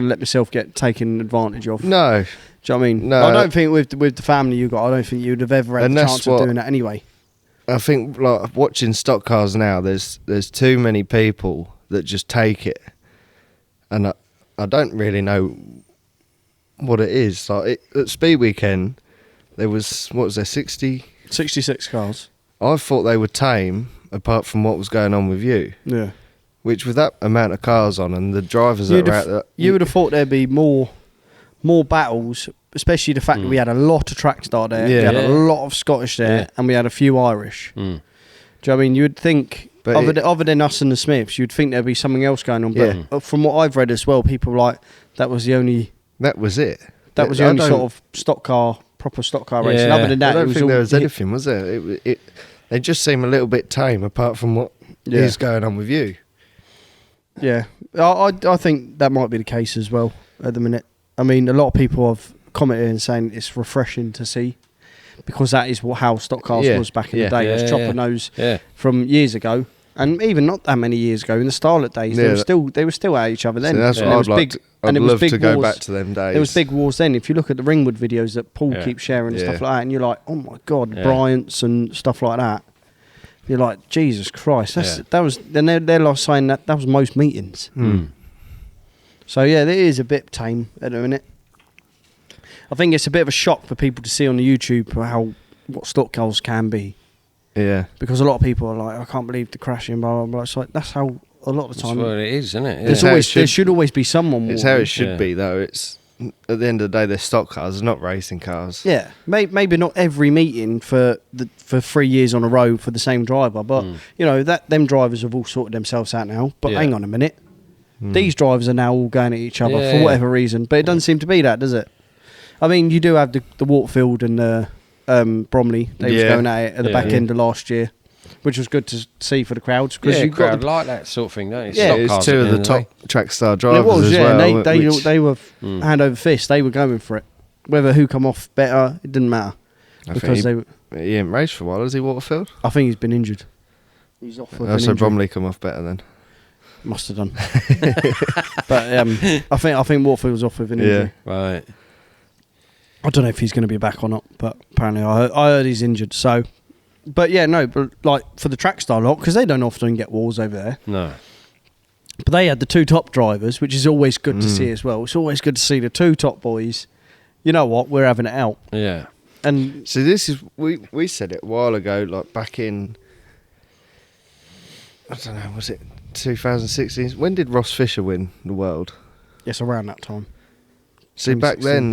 let myself get taken advantage of. no, Do you know what I mean? No. I don't think with the family you got, I don't think you'd have ever had And the that's chance of what- doing that anyway. I think like watching stock cars now, there's too many people that just take it, and I don't really know what it is. Like at Speed Weekend, there was 60. 66 cars. I thought they were tame, apart from what was going on with you. Yeah. Which with that amount of cars on and the drivers You'd that were have- out there, You would have thought there'd be more battles, especially the fact that we had a lot of track star there, we Yeah. had Yeah. a lot of Scottish there, Yeah. and we had a few Irish. Do you know what I mean? You would think, But other than us and the Smiths, you'd think there'd be something else going on. Yeah. But from what I've read as well, people were like, that was the only that was it. the I only don't- sort of proper stock car racing. Yeah. Other than I that, it don't was think all there was anything, was there? They just seem a little bit tame, apart from what Yeah. is going on with you. Yeah, I think that might be the case as well at the minute. I mean, a lot of people have commented and saying it's refreshing to see, because that is how stock cars Yeah, was back in yeah. the day. As Yeah, chopper yeah. nose Yeah. from years ago, and even not that many years ago in the Starlet days, Yeah, they were still at each other then. So that's And what there I'd was like. I'd there was love big to go wars. back to them days. There was big wars then. If you look at the Ringwood videos that Paul Yeah. keeps sharing and Yeah. stuff like that, and you're like, oh my god, Yeah. Bryant's and stuff like that. You're like, Jesus Christ, Yeah. that was. Then they're like saying that was most meetings. So yeah, it is a bit tame at the minute. I think it's a bit of a shock for people to see on the YouTube what stock cars can be, Yeah. because a lot of people are like, I can't believe the crashing, blah blah blah. It's like that's how a lot of the That's time. what it is, isn't it? There's how it always there should- should always be someone. It's warning. how it should Yeah. be, though. It's at the end of the day, they're stock cars, they're not racing cars. Yeah, maybe not every meeting for 3 years on a row for the same driver, but you know that them drivers have all sorted themselves out now. But Yeah. hang on a minute, these drivers are now all going at each other Yeah. for whatever reason. But it doesn't seem to be that, does it? I mean, you do have the Wartfield and the Bromley. They was Yeah. going at it at the back Yeah. end of last year, which was good to see for the crowds because Yeah, you got crowd like that sort of thing, don't you? Yeah, It's Stock cars two at of the end top day. track star it drivers was, as yeah, well. and they were Mm. hand over fist. They were going for it. Whether who come off better, it didn't matter I because think they. he ain't raced for a while, has he, Waterfield? I think he's been injured. He's off with an So injury. Bromley come off better then. Must have done. But I think Waterfield's off with an injury. Right. I don't know if he's going to be back or not, but apparently I heard he's injured. So, but yeah, no, but like for the track star lot, because they don't often get walls over there. No. But they had the two top drivers, which is always good to see as well. It's always good to see the two top boys. You know what? We're having it out. Yeah. And So this is we said it a while ago, like back in, I don't know, was it 2016? When did Ross Fisher win the world? yes, around that time. See, back then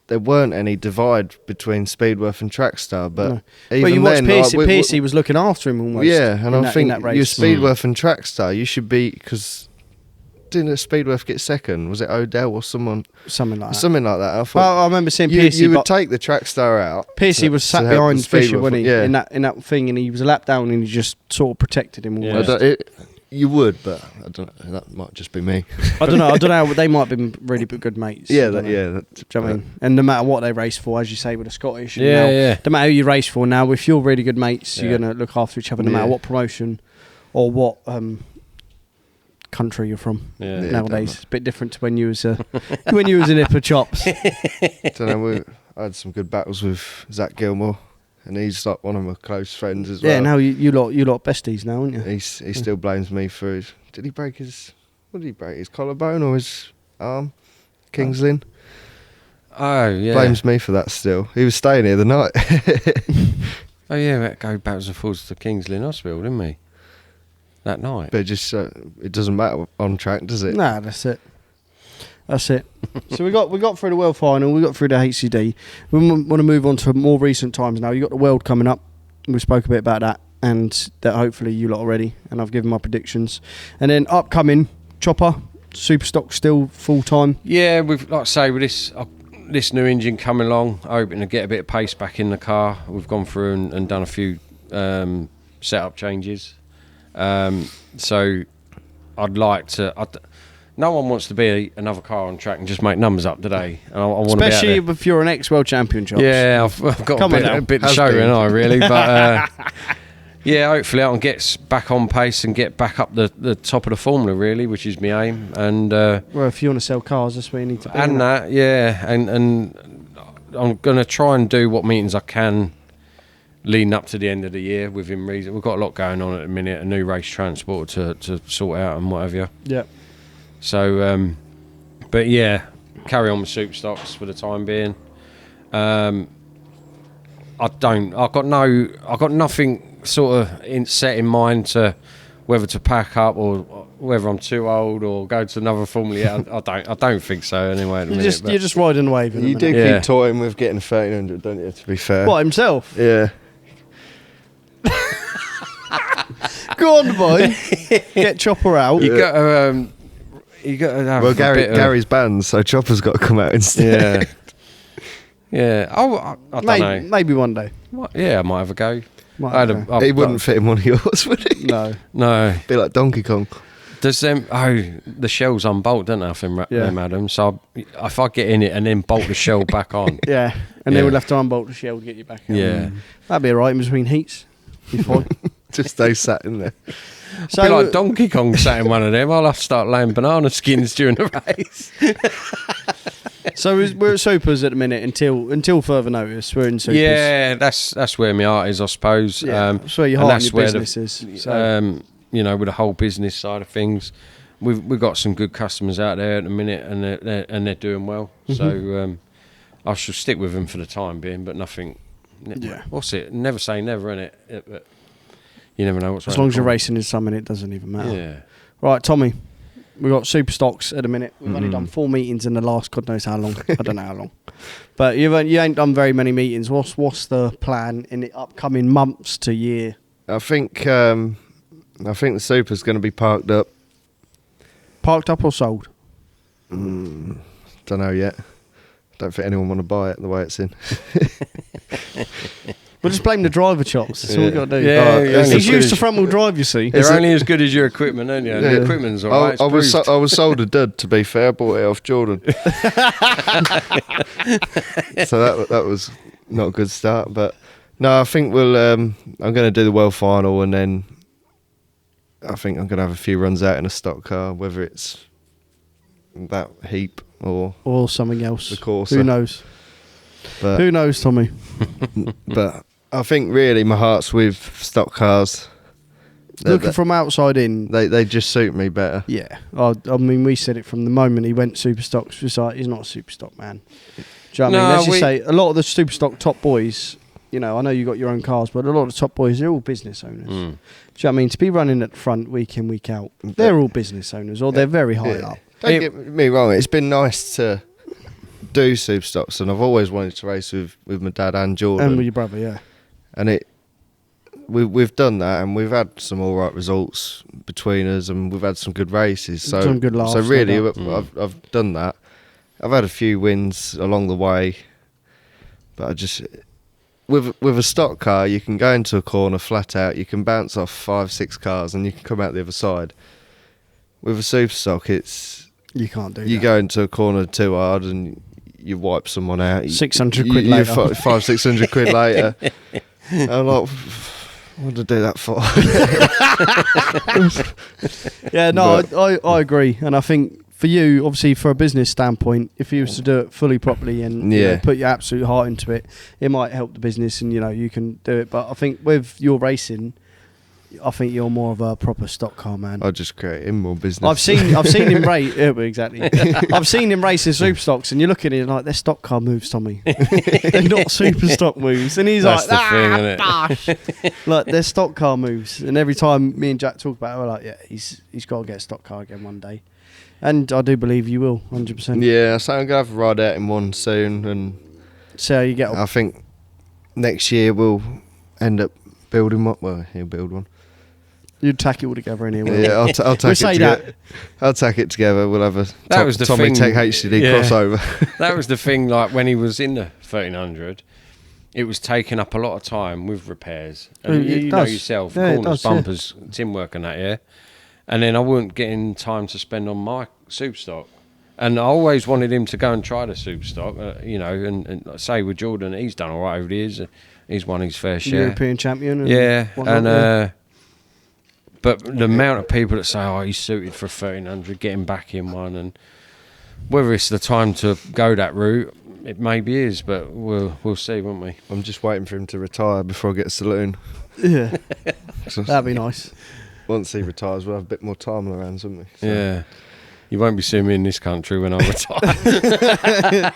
there weren't any divide between Speedworth and Trackstar, but No. even Well, you watched then, Piercy. like, Piercy was looking after him almost. yeah, and in I think that your race. Speedworth and Trackstar, you should be, because didn't Speedworth get second? Was it Odell or someone? Something like that. Something like that. I Well, thought I remember seeing you, Piercy. you would but take the Trackstar out. Piercy was sat to help behind the Fisher, Speedworth, wasn't he? Yeah. In that thing, and he was a lap down, and he just sort of protected him Yeah. almost. You would, but I don't know. That might just be me. I don't know. They might have been really good mates. I Yeah, don't know. yeah. Do you know what I mean? And no matter what they race for, as you say, with the Scottish, and Yeah, now, yeah. no matter who you race for now, if you're really good mates, Yeah. you're going to look after each other no matter Yeah. what promotion or what country you're from. Yeah. Yeah. Nowadays, it's a bit different to when you was when you was in Hipper Chops. Don't know. I had some good battles with Zach Gilmore, and he's like one of my close friends as well. Yeah, now you lot besties now, aren't you? He still blames me for his. Did he break his? What did he break? His collarbone or his arm? Kings Lynn Oh, yeah. blames me for that. Still, he was staying here the night. Oh, yeah, we had to go backwards and forwards to Kings Lynn Hospital, didn't we? That night. But just it doesn't matter on track, does it? Nah, that's it. That's it. So we got through the World Final, we got through the HCD. We want to move on to more recent times now. You got the World coming up. We spoke a bit about that, and that hopefully you lot are ready. And I've given my predictions. And then upcoming Chopper, Superstox still full time. Yeah, we've, like I say, with this new engine coming along, hoping to get a bit of pace back in the car. We've gone through and done a few setup changes. So I'd like to. No one wants to be another car on track and just make numbers up today. And I want to be out Especially there. if you're an ex-world champion, Chops. Yeah, I've got Come on now. a bit to Has show, been. and I really, but yeah, hopefully I can get back on pace and get back up the top of the formula, really, which is my aim. And Well, if you want to sell cars, that's where you need to be. and innit? that, yeah, and I'm gonna try and do what meetings I can leading up to the end of the year within reason. We've got a lot going on at the minute, a new race transport to sort out and whatever. Yeah. So, but yeah, carry on with Superstox for the time being. I've got nothing sort of set in mind to whether to pack up or whether I'm too old or go to another Formula. I don't think so anyway. At the minute, You're just riding the wave. You do Yeah. keep toying with getting 1300, don't you? To be fair. What, himself? Yeah. Go on, boy. Get Chopper out. You got to. You got to have Well, a bit of- Gary's banned, so Chopper's got to come out instead. Yeah. Yeah. Oh, I don't know. Maybe one day. Yeah, I might have a go. Might I had have a- He wouldn't fit in one of yours, would he? No. No. Be like Donkey Kong. Does them? The shells unbolt, don't they? I think Yeah. them, Adam. So if I get in it and then bolt the shell back on, Yeah. And Yeah. then we'll have to unbolt the shell to get you back out. yeah. That'd be alright in between heats. Be fine. Just stay sat in there. Be like Donkey Kong sat in one of them. I'll have to start laying banana skins during the race. So we're at Supers at the minute until further notice. We're in Supers. Yeah, that's where my heart is, I suppose. Yeah, that's where your and heart and that's your where the- business is. So. You know, with the whole business side of things, we've got some good customers out there at the minute, and they're doing well. Mm-hmm. So I shall stick with them for the time being, but nothing. Yeah. What's it? Never say never, innit? But you never know what's As around long as the you're corner. racing in something, it doesn't even matter. Yeah. Right, Tommy. We've got Superstox at the minute. We've only done 4 meetings in the last God knows how long. I don't know how long. But you ain't done very many meetings. What's the plan in the upcoming months to year? I think the Super's going to be parked up. Parked up or sold? Don't know yet. don't think anyone want to buy it the way it's in. We'll just blame the driver chops. That's all we got to do. Yeah, He's used to front wheel drive, you see. They're only as good as your equipment, aren't you? The equipment's alright. I was sold a dud, to be fair. I bought it off Jordan. So that was not a good start. But no, I think I'm going to do the World Final, and then I think I'm going to have a few runs out in a stock car, whether it's that heap or something else. The Corsa. Who knows? But, who knows, Tommy? But I think really my heart's with stock cars. Looking from outside in, they just suit me better. Yeah, I mean, we said it from the moment he went Superstox. It was like, he's not a Superstock man. Do you know what I mean? Let's just say a lot of the Superstock top boys. You know, I know you got your own cars, but a lot of the top boys, they're all business owners. Do you know what I mean? To be running at the front week in, week out, they're all business owners, or they're very high up. Don't get me wrong, it's been nice to do Superstox, and I've always wanted to race with my dad and Jordan. And with your brother, yeah. And we've done that, and we've had some alright results between us, and we've had some good races. So some good laughs. So really, I've done that. I've had a few wins along the way, but I just... With a stock car, you can go into a corner flat out, you can bounce off 5-6 cars, and you can come out the other side. With a Superstock, it's... You can't do that. You go into a corner too hard and you wipe someone out. 600 quid later. 500-600 quid later. I'm like, what did I do that for? Yeah, no, I agree. And I think for you, obviously, for a business standpoint, if you was to do it fully properly and you know, put your absolute heart into it, it might help the business and, you know, you can do it. But I think with your racing, I think you're more of a proper stock car man. I just create him more business. I've seen him race. Yeah, exactly. I've seen him race in Superstocks, and you're looking at it like they're stock car moves, Tommy. They're not super stock moves, and he's That's like, the thing, isn't it? gosh, like they're stock car moves. And every time me and Jack talk about it, we're like, yeah, he's got to get a stock car again one day, and I do believe you will, 100%. Yeah, so I'm gonna have a ride out in one soon, and see how you get on. I think next year we'll end up building one. Well, he'll build one. You'd tack it all together in here. Yeah, I'll tack it together. I'll tack it together. We'll have a Tommy Tech HCD crossover. That was the thing. Like when he was in the 1300, it was taking up a lot of time with repairs. And you know yourself, corners, bumpers, tin work and that. Yeah, and then I wasn't getting time to spend on my Superstock. And I always wanted him to go and try the Superstock. You know, and say with Jordan, he's done all right over the years. He's won his fair share. European champion. But the amount of people that say, oh, he's suited for 1300, getting back in one, and whether it's the time to go that route, it maybe is, but we'll see, won't we? I'm just waiting for him to retire before I get a saloon. Yeah, that'd be nice. Once he retires, we'll have a bit more time on our hands, won't we? So. Yeah. You won't be seeing me in this country when I retire.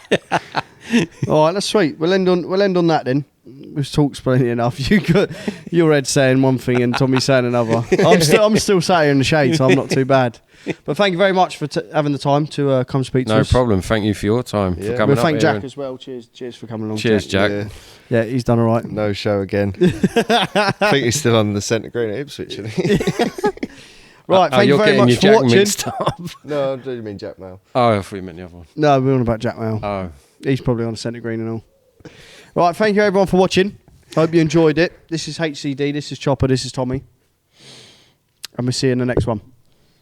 All right, that's sweet. We'll end on that then. We've talked plenty enough. You got your head saying one thing and Tommy saying another. I'm still sat here in the shade, so I'm not too bad. But thank you very much for having the time to come speak to us. No problem. Thank you for your time. For coming we'll up thank here Jack as well. Cheers for coming along. Cheers, Jack. Yeah, he's done all right. No show again. I think he's still on the centre green at Ipswich. Right, thank you very much for watching. No, I do mean Jack Mail. Oh, I thought you meant the other one. No, we're on about Jack Mail. Oh. He's probably on the centre green and all. Right, thank you everyone for watching. Hope you enjoyed it. This is HCD, this is Chopper, this is Tommy. And we'll see you in the next one.